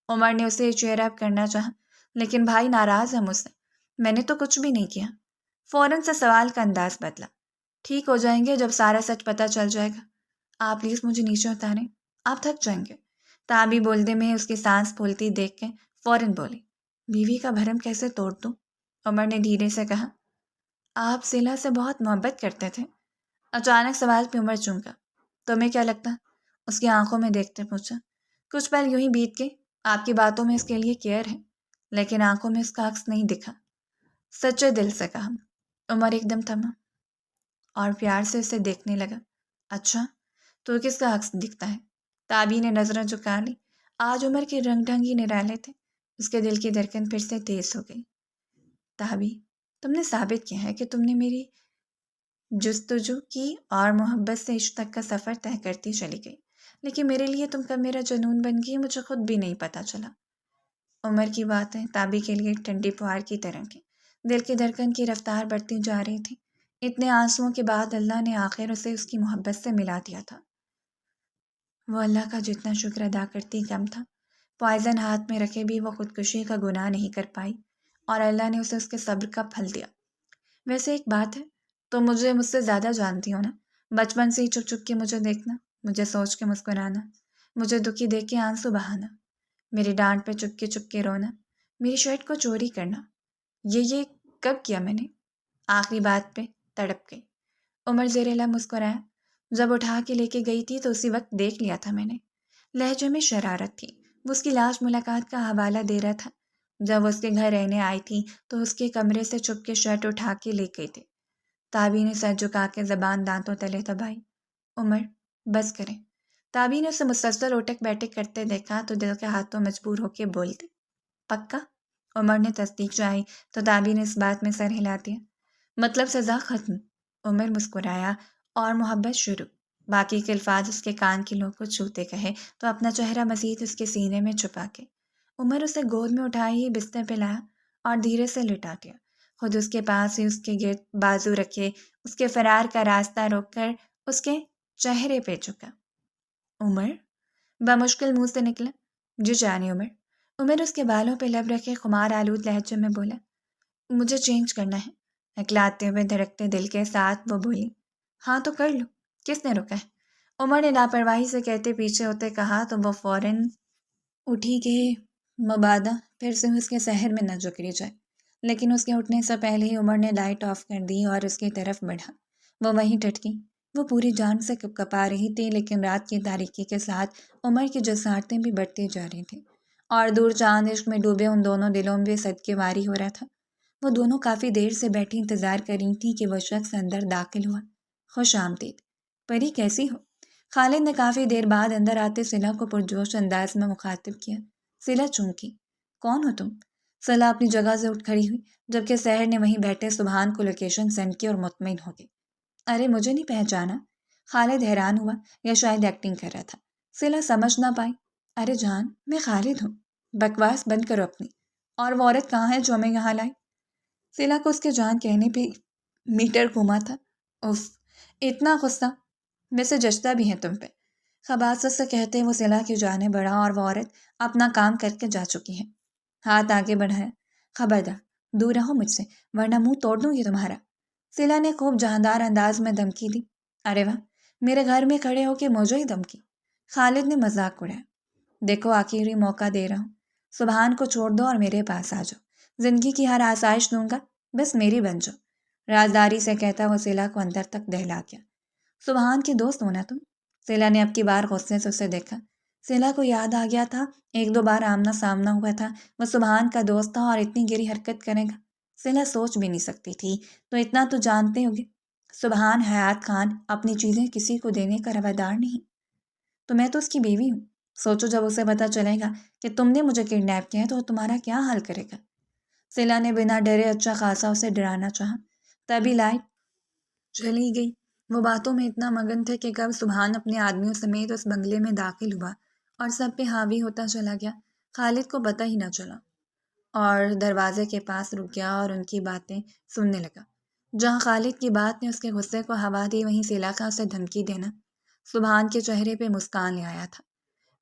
عمر نے اسے چیئر اپ کرنا چاہا، لیکن بھائی ناراض ہے مجھ سے، میں نے تو کچھ بھی نہیں کیا۔ فوراً سے سوال کا انداز بدلا۔ ٹھیک ہو جائیں گے جب سارا سچ پتہ چل جائے گا۔ آپ پلیز مجھے نیچے اتاریں، آپ تھک جائیں گے۔ تابی بولتے میں اس کی سانس پھولتی دیکھ کے فوراً بولی، بیوی کا بھرم کیسے توڑ دوں؟ عمر نے دھیرے سے کہا، آپ صلہ سے بہت محبت کرتے تھے۔ اچانک سوال پہ عمر چونکا۔ تمہیں کیا لگتا؟ اس کی آنکھوں میں دیکھتے پوچھا۔ کچھ پل یوں ہی بیت گئی۔ آپ کی باتوں میں اس کے لیے کیئر ہے، لیکن آنکھوں میں اس کا عکس نہیں دکھا۔ سچے دل سے کہا۔ عمر ایک دم تھما اور پیار سے اسے دیکھنے لگا۔ اچھا تو کس کا عکس دکھتا ہے؟ تابی نے نظریں جھکا لی۔ آج عمر کے رنگ ڈھنگ ہی نرالے تھے۔ اس کے دل کی دھڑکن پھر سے تیز ہو گئی۔ تابی، تم نے ثابت کیا ہے کہ تم نے میری جستجو کی اور محبت سے عشق تک کا سفر طے کرتی چلی گئی، لیکن میرے لیے تم کب میرا جنون بن گئی مجھے خود بھی نہیں پتہ چلا۔ عمر کی باتیں تابی کے لیے ٹھنڈی پھوار کی طرح کی۔ دل کی دھڑکن کی رفتار بڑھتی جا رہی تھی۔ اتنے آنسوؤں کے بعد اللہ نے آخر اسے اس کی محبت سے ملا دیا تھا۔ وہ اللہ کا جتنا شکر ادا کرتی کم تھا۔ پوائزن ہاتھ میں رکھے بھی وہ خودکشی کا گناہ نہیں کر پائی، اور اللہ نے اسے اس کے صبر کا پھل دیا۔ ویسے ایک بات ہے، تم مجھ سے زیادہ جانتی ہو نا؟ بچپن سے ہی چپ چپ کے مجھے دیکھنا، مجھے سوچ کے مسکرانا، مجھے دکھی دیکھ کے آنسو بہانا، میری ڈانٹ پہ چپ کے رونا، میری شرٹ کو چوری کرنا، یہ کب کیا میں نے؟ آخری بات پہ تڑپ گئی۔ عمر زیر لب مسکرایا۔ جب اٹھا کے لے کے گئی تھی تو اسی وقت دیکھ لیا تھا میں نے۔ لہجے میں شرارت تھی۔ وہ اس کی لاش ملاقات کا حوالہ دے رہا تھا۔ جب وہ اس کے گھر رہنے آئی تھی تو اس کے کمرے سے چھپ کے شرٹ اٹھا کے لے گئی تھی۔ تابی نے سر جھکا کے زبان دانتوں تلے دبائی۔ عمر بس کریں۔ تابی نے اسے مسلسل اوٹک بیٹھک کرتے دیکھا تو دل کے ہاتھوں مجبور ہو کے بول دی، پکا؟ عمر نے تصدیق چاہی تو تابی نے اس بات میں سر ہلا دیا۔ مطلب سزا ختم؟ عمر مسکرایا اور محبت شروع۔ باقی کے الفاظ اس کے کان کی لو کو چھوتے کہے تو اپنا چہرہ مزید اس کے سینے میں چھپا کے عمر اسے گود میں اٹھائے ہی بستر پہ لایا اور دھیرے سے لٹا دیا۔ خود اس کے پاس ہی اس کے گرد بازو رکھے اس کے فرار کا راستہ روک کر اس کے چہرے پہ جھکا۔ عمر؟ بمشکل منہ سے نکلا، جی جانی عمر۔ عمر اس کے بالوں پہ لب رکھے خمار آلود لہجے میں بولا، مجھے چینج کرنا ہے۔ اکلاتے ہوئے دھڑکتے دل کے ساتھ وہ بولی، ہاں تو کر لو، کس نے روکا ہے؟ عمر نے لاپرواہی سے کہتے پیچھے ہوتے کہا تو وہ فوراً اٹھی کہ مبادہ پھر سے اس کے سحر میں نہ جکڑی جائے، لیکن اس کے اٹھنے سے پہلے ہی عمر نے لائٹ آف کر دی اور اس کی طرف بڑھا۔ وہ وہیں ٹٹکی۔ وہ پوری جان سے کپکپا رہی تھی، لیکن رات کی تاریکی کے ساتھ عمر کی جسارتیں بھی بڑھتی جا رہی تھیں اور دور چاند عشق میں ڈوبے ان دونوں دلوں میں صدقے واری ہو رہا تھا۔ وہ دونوں کافی دیر سے بیٹھی انتظار کر رہی تھیں کہ وہ شخص اندر داخل ہوا۔ خوش آمدید، پری کیسی ہو؟ خالد نے کافی دیر بعد اندر آتے صلہ کو پرجوش انداز میں مخاطب کیا۔ صلہ چونکی، کون ہو تم؟ صلہ اپنی جگہ سے اٹھ کھڑی ہوئی، جبکہ سحر نے وہیں بیٹھے سبحان کو لوکیشن سینڈ کی اور مطمئن ہو گئی۔ ارے مجھے نہیں پہچانا؟ خالد حیران ہوا یا شاید ایکٹنگ کر رہا تھا۔ صلہ سمجھ نہ پائی۔ ارے جان، میں خالد ہوں۔ بکواس بند کرو اپنی، اور وہ عورت کہاں ہے جو ہمیں یہاں لائی؟ صلہ کو اس کے جان کہنے پہ میٹر گھوما تھا۔ اف، اتنا غصہ؟ ویسے جچتا بھی ہے تم پہ۔ خباثت سے کہتے وہ صلہ کی جانب بڑھا اور وہ عورت اپنا کام کر کے جا چکی ہے۔ ہاتھ آگے بڑھایا، خبردار دور رہو مجھ سے ورنہ منہ توڑ دوں گی تمہارا۔ صلہ نے خوب جاندار انداز میں دھمکی دی۔ ارے واہ، میرے گھر میں کھڑے ہو کے مجھے ہی دھمکی؟ خالد نے مذاق اڑایا۔ دیکھو آخری موقع دے رہا ہوں، سبحان کو چھوڑ دو اور میرے پاس آ جاؤ، زندگی کی ہر آسائش دوں گا، بس میری بن جاؤ۔ رازداری سے کہتا وہ صلہ کو اندر تک دہلا گیا۔ سبحان کی دوست ہونا تم؟ صلہ نے اب کی بار غصے سے اسے دیکھا۔ صلہ کو یاد آ گیا تھا ایک دو بار آمنا سامنا ہوا تھا، وہ سبحان کا دوست تھا اور اتنی گری حرکت کرے گا صلہ سوچ بھی نہیں سکتی تھی۔ تو اتنا تو جانتے ہوگے، سبحان حیات خان اپنی چیزیں کسی کو دینے کا روادار نہیں۔ تو میں تو اس کی بیوی ہوں، سوچو جب اسے پتہ چلے گا کہ تم نے مجھے کڈنیپ کیا ہے تو وہ تمہارا کیا حال کرے گا؟ صلہ نے بنا ڈرے اچھا خاصا اسے ڈرانا چاہا، تبھی لائٹ چلی گئی۔ وہ باتوں میں اتنا مگن تھے کہ کب سبحان اپنے آدمیوں سمیت اس بنگلے میں داخل ہوا اور سب پہ حاوی ہوتا چلا گیا، خالد کو پتہ ہی نہ چلا، اور دروازے کے پاس رک گیا اور ان کی باتیں سننے لگا۔ جہاں خالد کی بات نے اس کے غصے کو ہوا دی، وہیں سیلا کا اسے دھمکی دینا سبحان کے چہرے پہ مسکان لے آیا تھا۔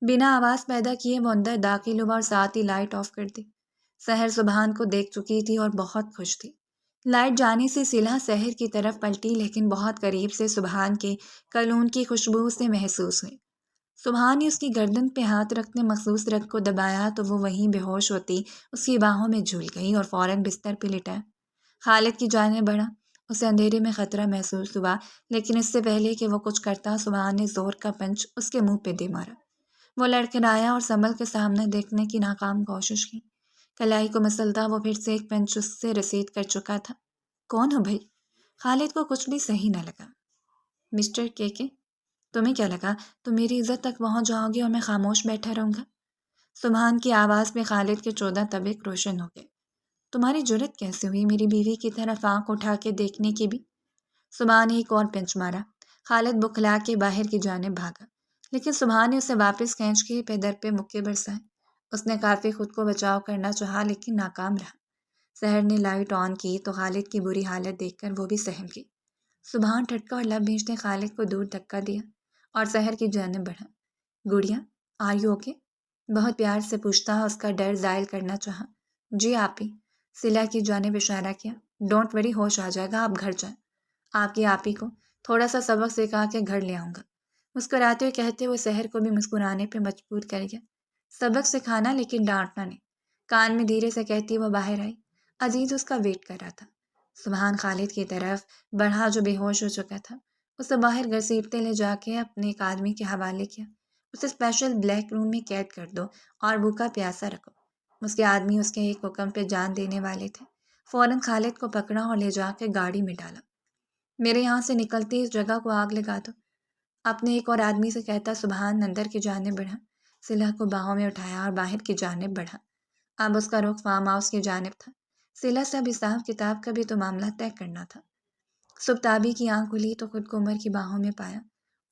بنا آواز پیدا کیے وہ اندر داخل ہوا اور ساتھ ہی لائٹ آف کر دی۔ سحر سبحان کو دیکھ چکی تھی اور بہت خوش تھی۔ لائٹ جانے سے سیلا سحر کی طرف پلٹی، لیکن بہت قریب سے سبحان کے کلون کی خوشبو سے محسوس ہوئی۔ سبحان نے اس کی گردن پہ ہاتھ رکھتے مخصوص رگ کو دبایا تو وہ وہیں بے ہوش ہوتی اس کی باہوں میں جھول گئی اور فوراً بستر پہ لٹا۔ خالد کی جانب بڑھا۔ اسے اندھیرے میں خطرہ محسوس ہوا، لیکن اس سے پہلے کہ وہ کچھ کرتا سبحان نے زور کا پنچ اس کے منہ پہ دے مارا۔ وہ لڑکھڑایا اور سنبھل کے سامنے دیکھنے کی ناکام کوشش کی۔ کلائی کو مسلتا وہ پھر سے ایک پنچ اس سے رسید کر چکا تھا۔ کون ہو بھائی؟ خالد کو کچھ بھی صحیح نہ لگا۔ مسٹر کے تمہیں کیا لگا تم میری عزت تک پہنچ جاؤ گے اور میں خاموش بیٹھا رہوں گا؟ سبحان کی آواز میں خالد کے 14 طبق روشن ہو گئے۔ تمہاری جرت کیسے ہوئی میری بیوی کی طرف آنکھ اٹھا کے دیکھنے کی بھی؟ سبحان نے ایک اور پنچ مارا۔ خالد بکھلا کے باہر کی جانب بھاگا، لیکن سبحان نے اسے واپس کھینچ کے پیدر پہ مکے برسائے۔ اس نے کافی خود کو بچاؤ کرنا چاہا لیکن ناکام رہا۔ سحر نے لائٹ آن کی تو خالد کی بری حالت دیکھ کر وہ بھی سہم گئی۔ سبحان ٹھٹکا اور لب بھیجتے خالد کو دور دھکا دیا اور سحر کی جانب بڑھا۔ گڑیا آر یو اوکے؟ بہت پیار سے پوچھتا اس کا ڈر زائل کرنا چاہا۔ جی آپ ہی، سلا کی جانب اشارہ کیا۔ ڈونٹ وری، ہوش آ جائے گا، آپ گھر جائیں۔ آپ کی آپی کو تھوڑا سا سبق سکھا کے گھر لے آؤں گا، مسکراتے ہوئے کہتے ہوئے سحر کو بھی مسکرانے پہ مجبور کر گیا۔ سبق سکھانا لیکن ڈانٹنا نہیں، کان میں دھیرے سے کہتی وہ باہر آئی۔ عزیز اس کا ویٹ کر رہا تھا۔ سبحان خالد کی طرف بڑھا جو بے ہوش ہو چکا تھا۔ اسے باہر گھسیٹتے لے جا کے اپنے ایک آدمی کے حوالے کیا۔ اسے اسپیشل بلیک روم میں قید کر دو اور بھوکا پیاسا رکھو۔ اس کے آدمی اس کے ایک حکم پہ جان دینے والے تھے۔ فوراً خالد کو پکڑا اور لے جا کے گاڑی میں ڈالا۔ میرے یہاں سے نکلتی اس جگہ کو آگ لگا دو، اپنے ایک اور آدمی سے کہتا سبحان اندر کی جانب بڑھا۔ سلا کو باہوں میں اٹھایا اور باہر کی جانب بڑھا۔ اب اس کا رخ فارم ہاؤس کی جانب تھا۔ سلا سے اب حساب کتاب کا بھی تو معاملہ طے کرنا تھا۔ صبح تابی کی آنکھ کھلی تو خود کو عمر کی باہوں میں پایا،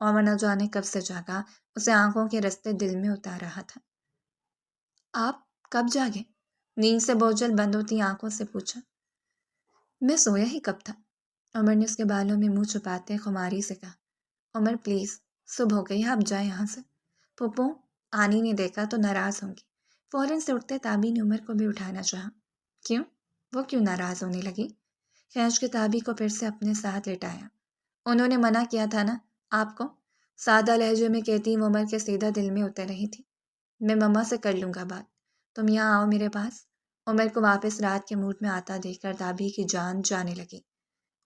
اور وہ نہ جانے کب سے جاگا اسے آنکھوں کے رستے دل میں اتار رہا تھا۔ آپ کب جاگے؟ نیند سے بوجھل بند ہوتی آنکھوں سے پوچھا۔ میں سویا ہی کب تھا، عمر نے اس کے بالوں میں منہ چھپاتے خماری سے کہا۔ عمر پلیز، صبح ہو گئی، آپ جائیں یہاں سے۔ پھپھو آنی نے دیکھا تو ناراض ہوں گی۔ فوراً سے اٹھتے تابی نے عمر کو بھی اٹھانا چاہا۔ کیوں؟ وہ کیوں ناراض ہونے لگی؟ کھینچ کے تابی کو پھر سے اپنے ساتھ لٹایا۔ انہوں نے منع کیا تھا نا آپ کو؟ سادہ لہجے میں کہتی وہ عمر کے سیدھا دل میں اتر رہی تھی۔ میں مما سے کر لوں گا بات، تم یہاں آؤ میرے پاس۔ عمر کو واپس رات کے موڈ میں آتا دیکھ کر تابی کی جان جانے لگی۔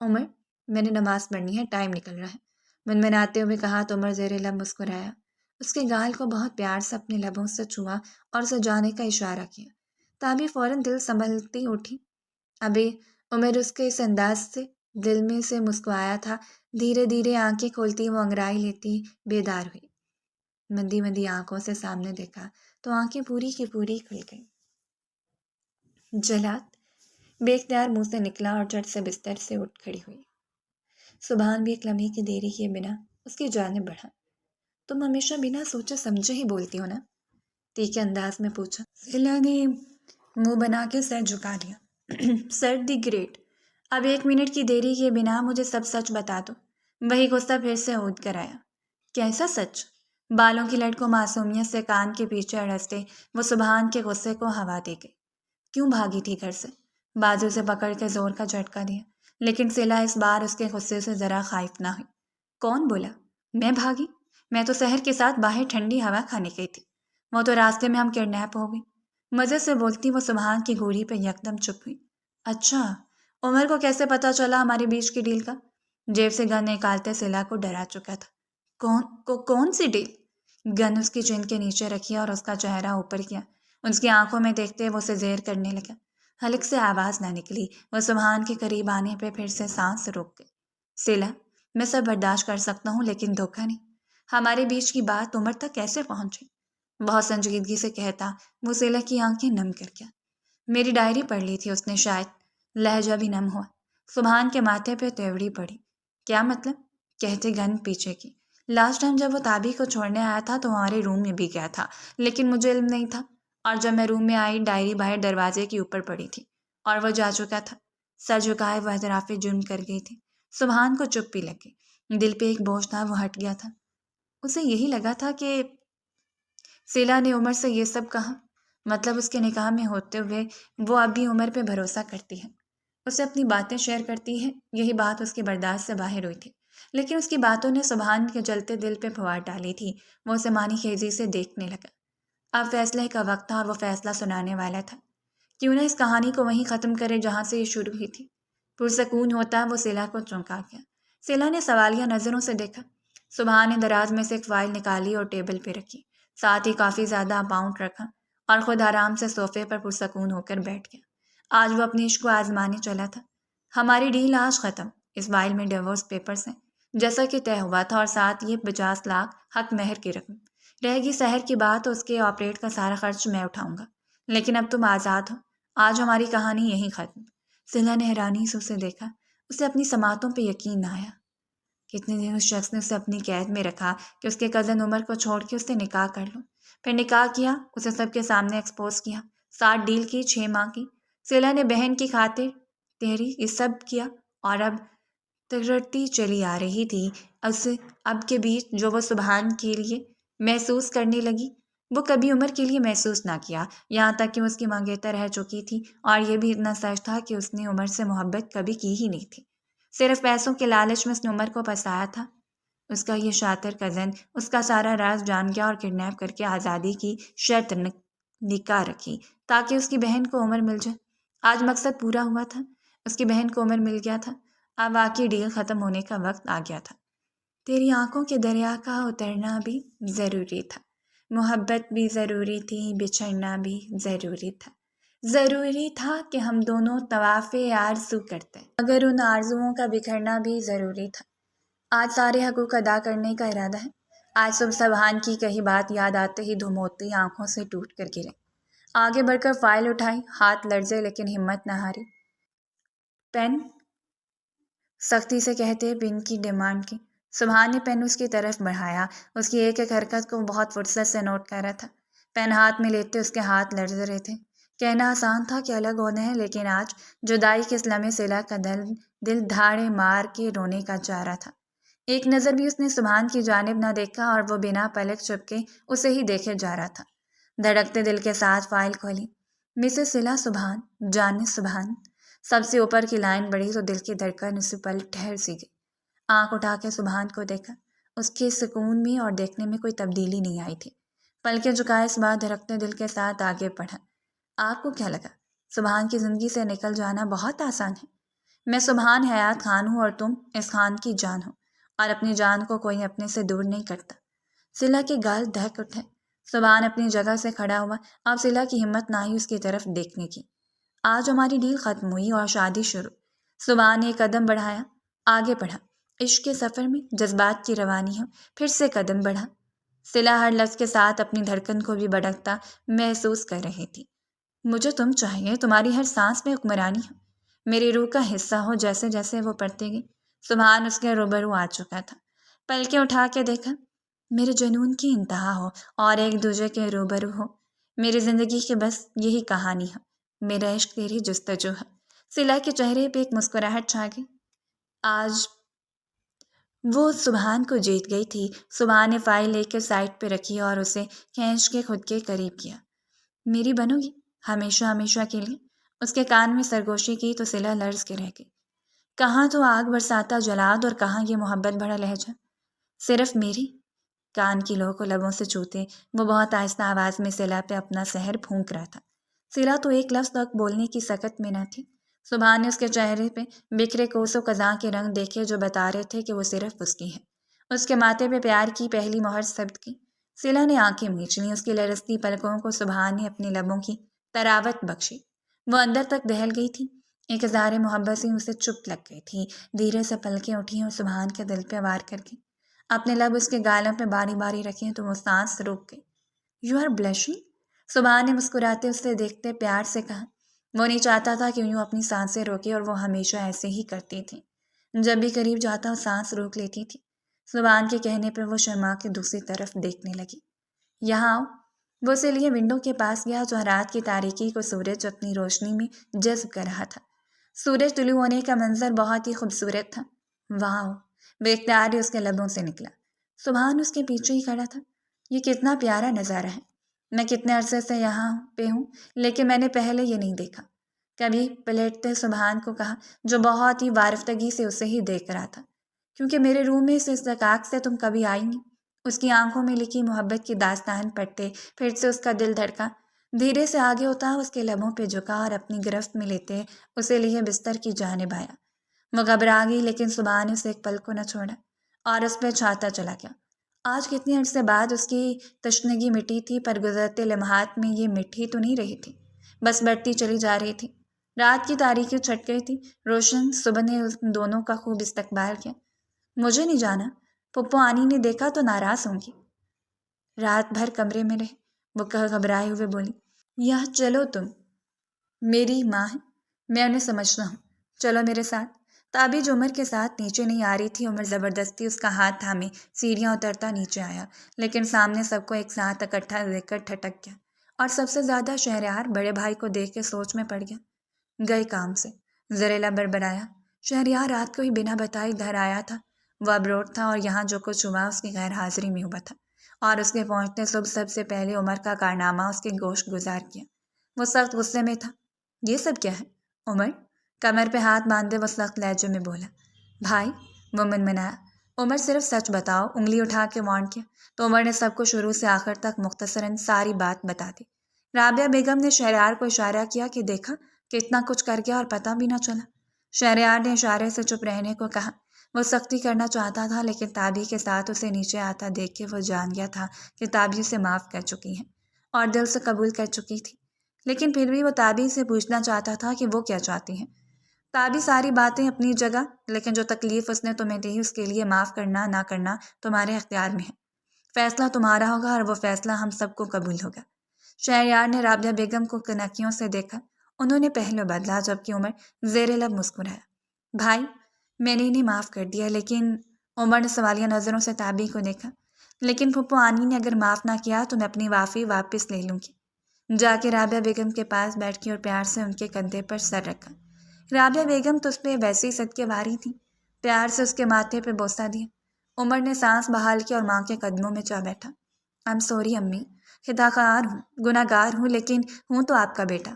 عمر میں نے نماز پڑھنی ہے، ٹائم نکل رہا ہے، منمناتے ہوئے کہا تو عمر زیر لب مسکرایا۔ اس کے گال کو بہت پیار سے اپنے لبوں سے چھوا اور اسے جانے کا اشارہ کیا۔ تابی فوراً دل سنبھلتی اٹھی۔ ابھی عمر اس کے اس انداز سے دل میں سے مسکرایا تھا، دھیرے دھیرے آنکھیں کھولتی وہ انگڑائی لیتی بیدار ہوئی۔ مندی مندی آنکھوں سے سامنے دیکھا تو آنکھیں پوری کی پوری کھل گئیں۔ جلات بے اختیار منہ سے نکلا اور جھٹ سے بستر سے اٹھ کھڑی ہوئی۔ سبحان بھی ایک لمحے کی دیری کیے بنا اس کی جانب بڑھا۔ تم ہمیشہ بنا سوچے سمجھے ہی بولتی ہو نا؟ تیکھے انداز میں پوچھا۔ سلا نے منہ بنا کے سر جھکا دیا۔ سر دی گریٹ، اب 1 منٹ کی دیری کیے بنا مجھے سب سچ بتا دو۔ وہی غصہ پھر سے اونچ کر آیا۔ کیسا سچ؟ بالوں کی لٹ کو معصومیت سے کان کے پیچھے اڑستے وہ سبحان کے غصے کو ہوا دے گئی۔ کیوں بھاگی تھی گھر سے؟ بازو سے پکڑ کے زور کا جھٹکا دیا، لیکن سلا اس بار اس کے غصے سے ذرا خائف نہ ہوئی۔ کون بولا میں بھاگی؟ میں تو سحر کے ساتھ باہر ٹھنڈی ہوا کھانے گئی تھی، وہ تو راستے میں ہم کڈنیپ ہو گئی۔ مزے سے بولتی وہ سبحان کی گھوڑی پہ یکدم چپ ہوئی۔ اچھا، عمر کو کیسے پتا چلا ہمارے بیچ کی ڈیل کا؟ جیب سے گن نکالتے سلا کو ڈرا چکا تھا۔ کون سی ڈیل؟ گن اس کی چین کے نیچے رکھی اور اس کا چہرہ اوپر کیا۔ اس کی آنکھوں میں دیکھتے وہ اسے زیر کرنے لگا۔ حلق سے آواز نہ نکلی۔ وہ سبحان کے قریب آنے پہ پھر سے سانس روک گئی۔ سلا، میں سب برداشت کر سکتا ہوں لیکن دھوکہ نہیں۔ ہمارے بیچ کی بات عمر تک کیسے پہنچی؟ بہت سنجیدگی سے کہتا وہ سلا کی آنکھیں نم کر گیا۔ میری ڈائری پڑھ لی تھی اس نے شاید، لہجہ بھی نم ہوا۔ سبحان کے ماتھے پہ تیوڑی پڑی۔ کیا مطلب؟ کہتے گن پیچھے کی۔ لاسٹ ٹائم جب وہ تابی کو چھوڑنے آیا تھا تو ہمارے روم میں بھی گیا تھا، لیکن مجھے علم نہیں تھا، اور جب میں روم میں آئی ڈائری باہر دروازے کے اوپر پڑی تھی اور وہ جا چکا تھا۔ سر جھکائے وہ اعتراف جرم کر گئی تھی۔ سبحان کو چپ بھی لگ گئی۔ دل پہ ایک بوجھ تھا، وہ ہٹ گیا تھا۔ اسے یہی لگا تھا کہ سیلا نے عمر سے یہ سب کہا، مطلب اس کے نکاح میں ہوتے ہوئے وہ اب بھی عمر پہ بھروسہ کرتی ہے، اسے اپنی باتیں شیئر کرتی ہے۔ یہی بات اس کی برداشت سے باہر ہوئی تھی، لیکن اس کی باتوں نے سبحان کے جلتے دل پہ پھوار ڈالی تھی۔ وہ اسے مانی خیزی سے دیکھنے لگا۔ اب فیصلے کا وقت تھا اور وہ فیصلہ سنانے والا تھا۔ کیوں نہ اس کہانی کو وہیں ختم کرے جہاں سے یہ شروع ہوئی تھی۔ پرسکون ہوتا وہ سیلا کو چونکا گیا۔ سیلا نے سوالیہ نظروں سے دیکھا۔ سبحان نے دراز میں سے ایک فائل نکالی اور ٹیبل پہ رکھی، ساتھ ہی کافی زیادہ اماؤنٹ رکھا اور خود آرام سے صوفے پر پرسکون ہو کر بیٹھ گیا۔ آج وہ اپنی عشق کو آزمانے چلا تھا۔ ہماری ڈیل آج ختم۔ اس فائل میں ڈیورس پیپرز ہیں جیسا کہ طے ہوا تھا، اور ساتھ یہ 50 لاکھ حق مہر کی رقم رہے گی۔ شہر کی بات، اس کے آپریٹ کا سارا خرچ میں اٹھاؤں گا، لیکن اب تم آزاد ہو۔ آج ہماری کہانی یہیں ختم۔ سیلا نے حیرانی سے اسے دیکھا۔ اسے اپنی سماعتوں پہ یقین نہ آیا۔ کتنے دن اس شخص نے اسے اپنی قید میں رکھا کہ اس کے کزن عمر کو چھوڑ کے اس سے نکاح کر لوں، پھر نکاح کیا، اسے سب کے سامنے ایکسپوز کیا، 60 ڈیل کی، 6 ماہ کی۔ سیلا نے بہن کی خاطر تحری یہ سب کیا، اور اب تگڑتی چلی آ رہی تھی اسے اب کے بیچ جو وہ سبحان کے لیے محسوس کرنے لگی، وہ کبھی عمر کے لیے محسوس نہ کیا، یہاں تک کہ اس کی منگیتر رہ چکی تھی۔ اور یہ بھی اتنا سچ تھا کہ اس نے عمر سے محبت کبھی کی ہی نہیں تھی، صرف پیسوں کے لالچ میں اس نے عمر کو پھنسایا تھا۔ اس کا یہ شاطر کزن اس کا سارا راز جان گیا اور کڈنیپ کر کے آزادی کی شرط نکاح رکھی تاکہ اس کی بہن کو عمر مل جائے۔ آج مقصد پورا ہوا تھا، اس کی بہن کو عمر مل گیا تھا۔ اب واقعی ڈیل ختم ہونے کا وقت آ گیا تھا۔ تیری آنکھوں کے دریا کا اترنا بھی ضروری تھا، محبت بھی ضروری تھی، بچھڑنا بھی ضروری تھا۔ ضروری تھا کہ ہم دونوں طواف آرزو کرتے، مگر ان آرزوؤں کا بکھرنا بھی ضروری تھا۔ آج سارے حقوق ادا کرنے کا ارادہ ہے۔ آج صبح سبحان کی کہی بات یاد آتے ہی دھم ہوتی آنکھوں سے ٹوٹ کر گرے۔ آگے بڑھ کر فائل اٹھائی، ہاتھ لرزے لیکن ہمت نہ ہاری۔ پین، سختی سے کہتے پن کی ڈیمانڈ کی۔ سبحان نے پین اس کی طرف بڑھایا، اس کی ایک ایک حرکت کو بہت فرصت سے نوٹ کر رہا تھا۔ پین ہاتھ میں لیتے اس کے ہاتھ لرز رہے تھے۔ کہنا آسان تھا کہ الگ ہونا ہے، لیکن آج جدائی کے اس لمحے سیلا کا دل دھاڑے مار کے رونے کا چاہ رہا تھا۔ ایک نظر بھی اس نے سبحان کی جانب نہ دیکھا اور وہ بنا پلک چپکے اسے ہی دیکھے جا رہا تھا۔ دھڑکتے دل کے ساتھ فائل کھولی۔ مسز سیلا سبحان، جان سبحان۔ سب سے اوپر کی لائن بڑھی تو دل کی دھڑکن اس سے پل ٹھہر سی گئی۔ آنکھ اٹھا کے سبحان کو دیکھا۔ اس کے سکون میں اور دیکھنے میں کوئی تبدیلی نہیں آئی تھی۔ پلکیں جھکائے اس بار دھڑکتے دل کے ساتھ آگے بڑھا۔ آپ کو کیا لگا سبحان کی زندگی سے نکل جانا بہت آسان ہے؟ میں سبحان حیات خان ہوں اور تم اس خان کی جان ہو، اور اپنی جان کو کوئی اپنے سے دور نہیں کرتا۔ سیلا کے گال دہک اٹھے۔ سبحان اپنی جگہ سے کھڑا ہوا۔ اب سیلا کی ہمت نہ ہی اس کی طرف دیکھنے کی۔ آج ہماری ڈیل ختم ہوئی اور شادی شروع۔ سبحان نے ایک قدم بڑھایا، آگے بڑھا۔ عشق کے سفر میں جذبات کی روانی ہے، پھر سے قدم بڑھا۔ سیلا ہر لفظ کے ساتھ اپنی دھڑکن کو بھی بڑھتا محسوس کر رہی تھی۔ مجھے تم چاہیے، تمہاری ہر سانس میں حکمرانی ہو، میری روح کا حصہ ہو۔ جیسے جیسے وہ پڑھتے گئی، سبحان اس کے روبرو آ چکا تھا۔ پلکیں اٹھا کے دیکھا۔ میرے جنون کی انتہا ہو اور ایک دوسرے کے روبرو ہو، میری زندگی کی بس یہی کہانی ہے، میرا عشق تیری جستجو ہے۔ سیلا کے چہرے پہ ایک مسکراہٹ چھا گئی۔ آج وہ سبحان کو جیت گئی تھی۔ سبحان نے فائل لے کے سائٹ پہ رکھی اور اسے کھینچ کے خود کے قریب کیا۔ میری بنو گی ہمیشہ ہمیشہ کے لیے؟ اس کے کان میں سرگوشی کی تو سیلا لرز کے رہ گئی۔ کہاں تو آگ برساتا جلاد اور کہاں یہ محبت بھرا لہجہ؟ صرف میری؟ کان کی لو کو لبوں سے چھوتے وہ بہت آہستہ آواز میں سیلا پہ اپنا سحر پھونک رہا تھا۔ سیلا تو ایک لفظ تک بولنے کی سکت میں نہ تھی۔ سبحان نے اس کے چہرے پہ بکھرے کوسوں خزاں کے رنگ دیکھے جو بتا رہے تھے کہ وہ صرف اس کی ہے۔ اس کے ماتھے پہ پیار کی پہلی مہر ثبت کی۔ سیلا نے آنکھیں میچ لیں، اس کی لرزتی پلکوں کو سبحان نے اپنے لبوں کی طراوت بخشی۔ وہ اندر تک دہل گئی تھی، ایک اظہار محبت سے اسے چپ لگ گئی تھی۔ دھیرے سے پلکیں اٹھیں اور سبحان کے دل پہ وار کر گئی۔ اپنے لب اس کے گالوں پہ باری باری رکھیں تو وہ سانس روک گئی۔ یو آر بلشنگ، سبحان نے مسکراتے اسے دیکھتے پیار سے کہا۔ وہ نہیں چاہتا تھا کہ یوں اپنی سانسیں روکے، اور وہ ہمیشہ ایسے ہی کرتی تھی۔ جب بھی قریب جاتا وہ سانس روک لیتی تھی۔ سبحان کے کہنے پہ وہ شرما کے دوسری طرف دیکھنے لگی۔ یہاں آؤ۔ وہ اسے لیے ونڈو کے پاس گیا جو رات کی تاریکی کو سورج اپنی روشنی میں جذب کر رہا تھا۔ سورج طلوع ہونے کا منظر بہت ہی خوبصورت تھا۔ واہ! بے اختیار ہی اس کے لبوں سے نکلا۔ سبحان اس کے پیچھے ہی کھڑا تھا۔ یہ کتنا پیارا نظارہ ہے۔ میں کتنے عرصے سے یہاں پہ ہوں لیکن میں نے پہلے یہ نہیں دیکھا۔ کبھی پلٹتے سبحان کو کہا جو بہت ہی وارفتگی سے اسے ہی دیکھ رہا تھا، کیونکہ میرے روم میں سے استحقاق سے تم کبھی آئی نہیں؟ اس کی آنکھوں میں لکھی محبت کی داستان پڑھتے پھر سے اس کا دل دھڑکا۔ دھیرے سے آگے ہوتا اس کے لبوں پہ جھکا اور اپنی گرفت میں لیتے اسے لیے بستر کی جانب آیا۔ وہ گھبرا گئی لیکن سبحان اسے ایک پل کو نہ چھوڑا اور اس پہ چھاتا چلا گیا۔ آج کتنے عرصے بعد اس کی تشنگی مٹی تھی، پر گزرتے لمحات میں یہ مٹی تو نہیں رہی تھی، بس بڑھتی چلی جا رہی تھی۔ رات کی تاریکی چھٹ گئی تھی۔ روشن صبح نے ان دونوں کا خوب استقبال کیا۔ مجھے نہیں جانا، پپو آنی نے دیکھا تو ناراض ہوں گی۔ رات بھر کمرے میں رہے، وہ گھبرائے ہوئے بولی۔ یہاں چلو، تم میری ماں ہے، میں انہیں سمجھتا ہوں، چلو میرے ساتھ۔ تابی جو عمر کے ساتھ نیچے نہیں آ رہی تھی، عمر زبردستی اس کا ہاتھ تھامے سیڑھیاں اترتا نیچے آیا، لیکن سامنے سب کو ایک ساتھ اکٹھا دیکھ کر ٹھٹک گیا، اور سب سے زیادہ شہریار بڑے بھائی کو دیکھ کے سوچ میں پڑ گیا۔ گئے کام سے، زریلا بڑبڑایا۔ شہریار رات کو ہی بنا بتائے گھر آیا تھا، وہ ابروڈ تھا اور یہاں جو کچھ ہوا اس کی غیر حاضری میں ہوا تھا، اور اس کے پہنچنے صبح سب سے پہلے عمر کا کارنامہ اس کے گوش گزار کیا۔ وہ سخت غصے میں تھا۔ یہ سب کیا ہے عمر؟ کمر پہ ہاتھ باندھے وہ سخت لہجے میں بولا۔ بھائی، وہ منمنایا۔ عمر صرف سچ بتاؤ، انگلی اٹھا کے وارن کیا، تو عمر نے سب کو شروع سے آخر تک مختصراً ساری بات بتا دی۔ رابعہ بیگم نے شہریار کو اشارہ کیا کہ دیکھا کتنا کچھ کر گیا اور پتہ بھی نہ چلا۔ شہریار نے اشارے سے چپ رہنے کو کہا۔ وہ سختی کرنا چاہتا تھا لیکن تابی کے ساتھ اسے نیچے آتا دیکھ کے وہ جان گیا تھا کہ تابی اسے معاف کر چکی ہے اور دل سے قبول کر چکی تھی، لیکن پھر بھی وہ تابی سے پوچھنا چاہتا تھا کہ وہ کیا چاہتی ہیں۔ تابی ساری باتیں اپنی جگہ، لیکن جو تکلیف اس نے تمہیں دی اس کے لیے معاف کرنا نہ کرنا تمہارے اختیار میں ہے۔ فیصلہ تمہارا ہوگا اور وہ فیصلہ ہم سب کو قبول ہوگا۔ شہریار نے رابعہ بیگم کو کنکیوں سے دیکھا۔ انہوں نے پہلو بدلا جبکہ عمر زیر لب مسکرایا۔ بھائی، میں نے انہیں معاف کر دیا، لیکن عمر نے سوالیہ نظروں سے تابی کو دیکھا۔ لیکن پھپھو آنی نے اگر معاف نہ کیا تو میں اپنی معافی واپس لے لوں گی۔ جا کے رابعہ بیگم کے پاس بیٹھ گئی اور پیار سے ان کے کندھے پر سر رکھا۔ رابعہ بیگم تو اس پہ ویسے ہی صدقے واری تھی، پیار سے اس کے ماتھے پہ بوسہ دیا۔ عمر نے سانس بحال کی اور ماں کے قدموں میں جا بیٹھا۔ I'm sorry امی، خطا خار ہوں، گناہ گار ہوں، لیکن ہوں تو آپ کا بیٹا،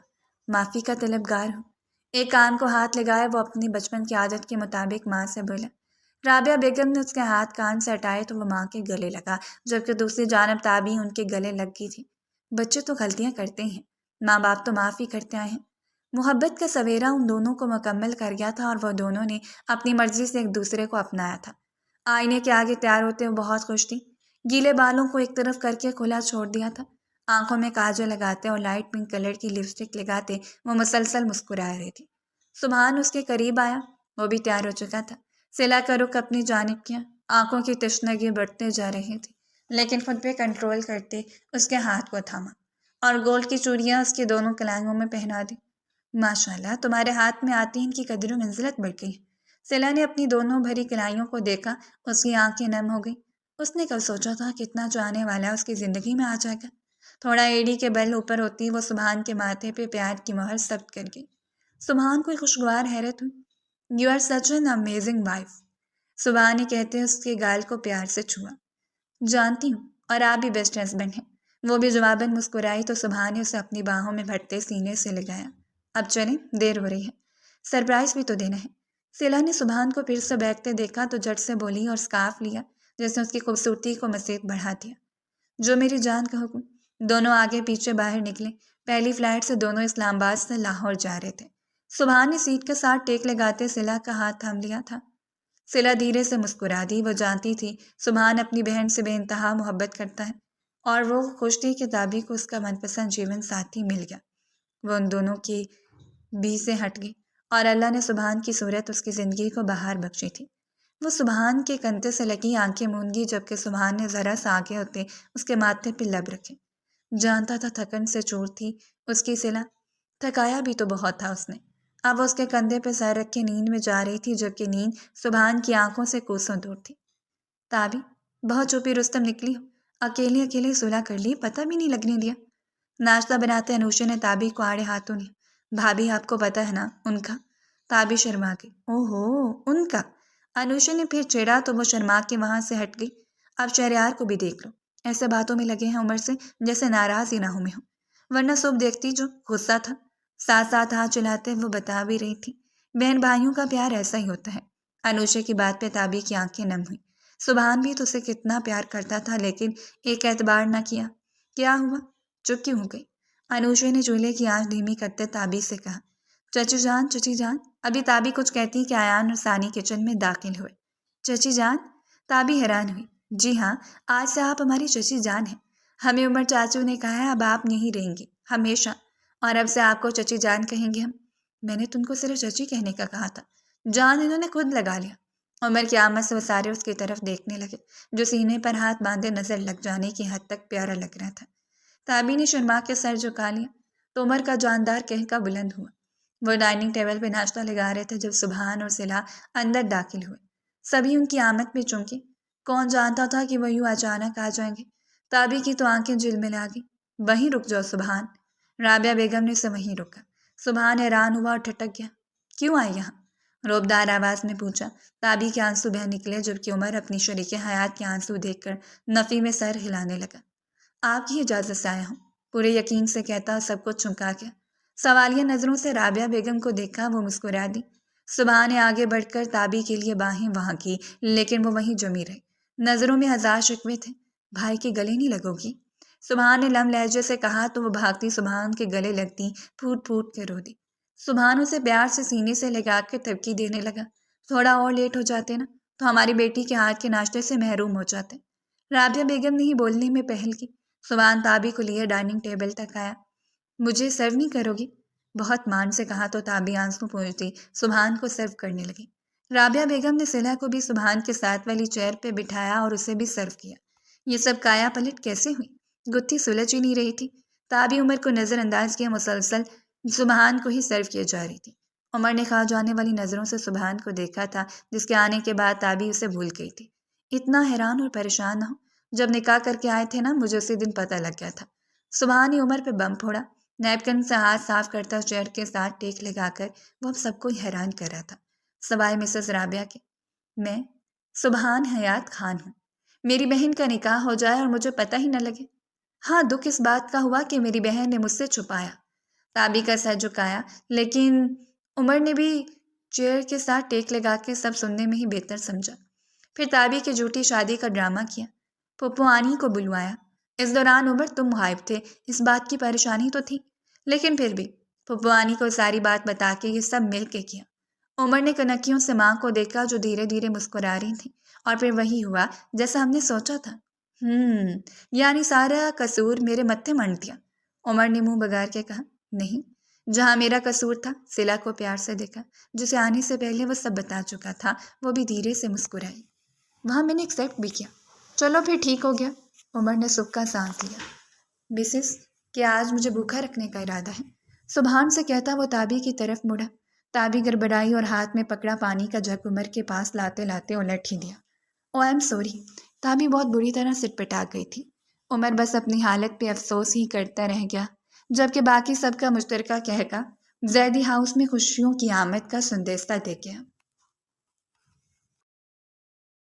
معافی کا طلبگار ہوں۔ ایک کان کو ہاتھ لگائے وہ اپنی بچپن کی عادت کے مطابق ماں سے بولا۔ رابعہ بیگم نے اس کے ہاتھ کان سے ہٹائے تو وہ ماں کے گلے لگا، جبکہ دوسری جانب تابی ان کے گلے لگ گئی تھی۔ بچے تو غلطیاں کرتے ہیں، ماں باپ تو معاف ہی کرتے آئے ہیں۔ محبت کا سویرا ان دونوں کو مکمل کر گیا تھا اور وہ دونوں نے اپنی مرضی سے ایک دوسرے کو اپنایا تھا۔ آئینے کے آگے تیار ہوتے وہ بہت خوش تھی۔ گیلے بالوں کو ایک طرف کر کے کھلا چھوڑ دیا تھا۔ آنکھوں میں کاجل لگاتے اور لائٹ پنک کلر کی لپسٹک لگاتے وہ مسلسل مسکرا رہی تھی۔ سبحان اس کے قریب آیا، وہ بھی تیار ہو چکا تھا۔ صلہ کا رخ اپنی جانب کیا، آنکھوں کی تشنگی بڑھتے جا رہی تھی، لیکن خود پہ کنٹرول کرتے اس کے ہاتھ کو تھاما اور گولڈ کی چوڑیاں اس کی دونوں کلائیوں میں پہنا دی۔ ماشاءاللہ، تمہارے ہاتھ میں آتی ان کی قدر و منزلت بڑھ گئی۔ صلہ نے اپنی دونوں بھری کلائیوں کو دیکھا، اس کی آنکھیں نم ہو گئی۔ اس نے کل سوچا تھا کتنا جو آنے والا اس کی زندگی میں آ جائے گا۔ تھوڑا ایڑی کے بل اوپر ہوتی وہ سبحان کے ماتھے پہ پیار کی مہر ثبت کر گئی۔ سبحان کوئی خوشگوار حیرت ہوئی۔ You are such an amazing wife, Subhan نے کہتے اس کے گال کو پیار سے چھوا۔ جانتی ہوں، اور آپ بھی بیسٹ ہسبینڈ ہیں، وہ بھی جواباً مسکرائی تو سبحان نے اسے اپنی باہوں میں بھرتے سینے سے لگایا۔ اب چلیں، دیر ہو رہی ہے، سرپرائز بھی تو دینا ہے۔ صلہ نے سبحان کو پھر سے بیٹھتے دیکھا تو جھٹ سے بولی اور سکارف لیا، جس نے اس کی خوبصورتی کو مزید بڑھا دیا۔ جو میری جان کا حکم۔ دونوں آگے پیچھے باہر نکلے۔ پہلی فلائٹ سے دونوں اسلام آباد سے لاہور جا رہے تھے۔ سبحان نے سیٹ کے ساتھ ٹیک لگاتے صلہ کا ہاتھ تھام لیا تھا۔ صلہ دھیرے سے مسکرا دی، وہ جانتی تھی سبحان اپنی بہن سے بے انتہا محبت کرتا ہے اور وہ خوش تھی کہ تابی کو اس کا من پسند جیون ساتھی مل گیا۔ وہ ان دونوں کی بی سے ہٹ گئی اور اللہ نے سبحان کی صورت اس کی زندگی کو بہار بخشی تھی۔ وہ سبحان کے کندھے سے لگی آنکھیں مون گئی جبکہ سبحان نے ذرا سا آگے ہوتے اس کے ماتھے پہ لب رکھے۔ جانتا تھا تھکن سے چور تھی اس کی صلہ، تھکایا بھی تو بہت تھا اس نے۔ اب وہ اس کے کندھے پہ سر رکھ کے نیند میں جا رہی تھی جبکہ نیند سبحان کی آنکھوں سے کوسوں دور تھی۔ تابی، بہت چھپی رستم نکلی ہو، اکیلے اکیلے صلح کر لی، پتہ بھی نہیں لگنے دیا۔ ناشتہ بناتے انوشے نے تابی کو آڑے ہاتھوں لیا۔ بھابھی، آپ کو پتہ ہے نا ان کا؟ تابی شرما گئی۔ اوہو، ان کا؟ انوشا نے پھر چھیڑا تو وہ شرما کے وہاں سے ہٹ گئی۔ اب شہریار کو بھی دیکھ لو، ایسے باتوں میں لگے ہیں عمر سے جیسے ناراض ہی نہ ہو میں ہوں، ورنہ صبح دیکھتی جو غصہ تھا۔ ساتھ ساتھ ہاتھ چلاتے وہ بتا بھی رہی تھی، بہن بھائیوں کا پیار ایسا ہی ہوتا ہے۔ انوشا کی بات پہ تابی کی آنکھیں نم ہوئی۔ سبحان بھی تو اسے کتنا پیار کرتا تھا لیکن ایک اعتبار نہ کیا۔ کیا ہوا؟ چپ کیوں ہو گئی؟ انوشا نے چولہے کی آنچ دھیمی کرتے تابی سے کہا۔ چچی جان، ابھی تابی کچھ کہتی کہ ایان اور ثانی کچن میں داخل ہوئے۔ چچی جان؟ تابی حیران ہوئی۔ جی ہاں، آج سے آپ ہماری چچی جان ہیں۔ ہمیں عمر چاچو نے کہا ہے اب آپ یہیں رہیں گی ہمیشہ، اور اب سے آپ کو چچی جان کہیں گے ہم۔ میں نے تم کو صرف چچی کہنے کا کہا تھا، جان انہوں نے خود لگا لیا۔ عمر کی آمد سے وہ سارے اس کی طرف دیکھنے لگے، جو سینے پر ہاتھ باندھے نظر لگ جانے کی حد تک پیارا لگ رہا تھا۔ تابی نے شرما کے سر جھکا لیا تو عمر کا جاندار کہکا بلند ہوا۔ وہ ڈائننگ ٹیبل پہ ناشتہ لگا رہے تھے جب سبحان اور صلہ اندر داخل ہوئے۔ سبھی ان کی آمد پہ چونکے۔ کون جانتا تھا کہ وہ یوں اچانک آ جائیں گے۔ تابی کی تو آنکھیں جلملا گئی۔ وہیں رک جاؤ سبحان، رابعہ بیگم نے اسے وہیں روکا۔ سبحان حیران ہوا اور ٹھٹک گیا۔ کیوں آئی یہاں؟ روبدار آواز میں پوچھا۔ تابی کے آنسو بہہ نکلے جبکہ عمر اپنی شریک حیات کے آنسو دیکھ کر نفی میں سر ہلانے لگا۔ آپ کی اجازت سے آیا ہوں، پورے یقین سے کہتا سب کچھ چونکا گیا۔ سوالیہ نظروں سے رابعہ بیگم کو دیکھا، وہ مسکرا دی۔ سبحان نے آگے بڑھ کر تابی کے لیے باہیں وہاں کی، لیکن وہ وہیں جمی رہی۔ نظروں میں ہزار شکوے تھے۔ بھائی کے گلے نہیں لگو گی؟ سبحان نے لم لہجے سے کہا تو وہ بھاگتی سبحان کے گلے لگتی پھوٹ پھوٹ کے رو دی۔ سبحان اسے پیار سے سینے سے لگا کے تھپکی دینے لگا۔ تھوڑا اور لیٹ ہو جاتے نا تو ہماری بیٹی کے ہاتھ کے ناشتے سے محروم ہو جاتے۔ رابعہ بیگم نے ہی بولنے میں پہل کی۔ سبحان تابی کو لیے ڈائننگ ٹیبل تک آیا۔ مجھے سرو نہیں کرو گی؟ بہت مان سے کہا تو تابی آنسو پوچھتی سبحان کو سرو کرنے لگی۔ رابعہ بیگم نے صلہ کو بھی سبحان کے ساتھ والی چیئر پہ بٹھایا اور اسے بھی سرو کیا۔ یہ سب کایا پلٹ کیسے ہوئی؟ گتھی سلجھ ہی نہیں رہی تھی۔ تابی عمر کو نظر انداز کیا مسلسل سبحان کو ہی سرو کیے جا رہی تھی۔ عمر نے کھا جانے والی نظروں سے سبحان کو دیکھا تھا، جس کے آنے کے بعد تابی اسے بھول گئی تھی۔ اتنا حیران اور پریشان نہ ہو، جب نکاح کر کے آئے تھے نا مجھے اسی دن پتہ لگ گیا تھا۔ سبحان نے عمر پہ بم پھوڑا۔ نیپکن سے ہاتھ صاف کرتا چیئر کے ساتھ ٹیک لگا کر وہ اب سب کو حیران کر رہا تھا، سوائے مسز رابعہ کے۔ میں سبحان حیات خان ہوں۔ میری بہن کا نکاح ہو جائے اور مجھے پتہ ہی نہ لگے۔ ہاں، دکھ اس بات کا ہوا کہ میری بہن نے مجھ سے چھپایا۔ تابی کا سر جھکایا، لیکن عمر نے بھی چیئر کے ساتھ ٹیک لگا کے سب سننے میں ہی بہتر سمجھا۔ پھر تابی کی جھوٹی شادی کا ڈرامہ کیا، پھپھو آنی کو بلوایا۔ اس دوران عمر تم غائب تھے، اس بات کی پریشانی تو تھی، لیکن پھر بھی پھپھو آنی کو ساری بات بتا کے یہ سب مل کے کیا۔ عمر نے کنکیوں سے ماں کو دیکھا جو دھیرے دھیرے مسکرا رہی تھی، اور پھر وہی ہوا جیسا ہم نے سوچا تھا۔ یعنی سارا قصور میرے متھے منڈ دیا؟ عمر نے منہ بگاڑ کے کہا۔ نہیں، جہاں میرا قصور تھا صلہ کو پیار سے دیکھا، جسے آنے سے پہلے وہ سب بتا چکا تھا، وہ بھی دھیرے سے مسکرائی۔ وہاں میں نے ایکسیپٹ بھی کیا۔ چلو پھر ٹھیک ہو گیا۔ عمر نے سکھ کا سانس لیا۔ مسز، کیا آج مجھے بھوکا رکھنے کا ارادہ ہے؟ سبحان سے کہتا وہ تابی کی طرف مڑا۔ تابی گڑبڑائی اور ہاتھ میں پکڑا پانی کا جگ عمر کے پاس لاتے لاتے الٹ ہی دیا۔ او آئی ایم سوری۔ تابی بہت بری طرح سٹ پٹا گئی تھی۔ عمر بس اپنی حالت پہ افسوس ہی کرتا رہ گیا، جبکہ باقی سب کا مشترکہ کہکا زیدی ہاؤس میں خوشیوں کی آمد کا سندیسہ دے گیا۔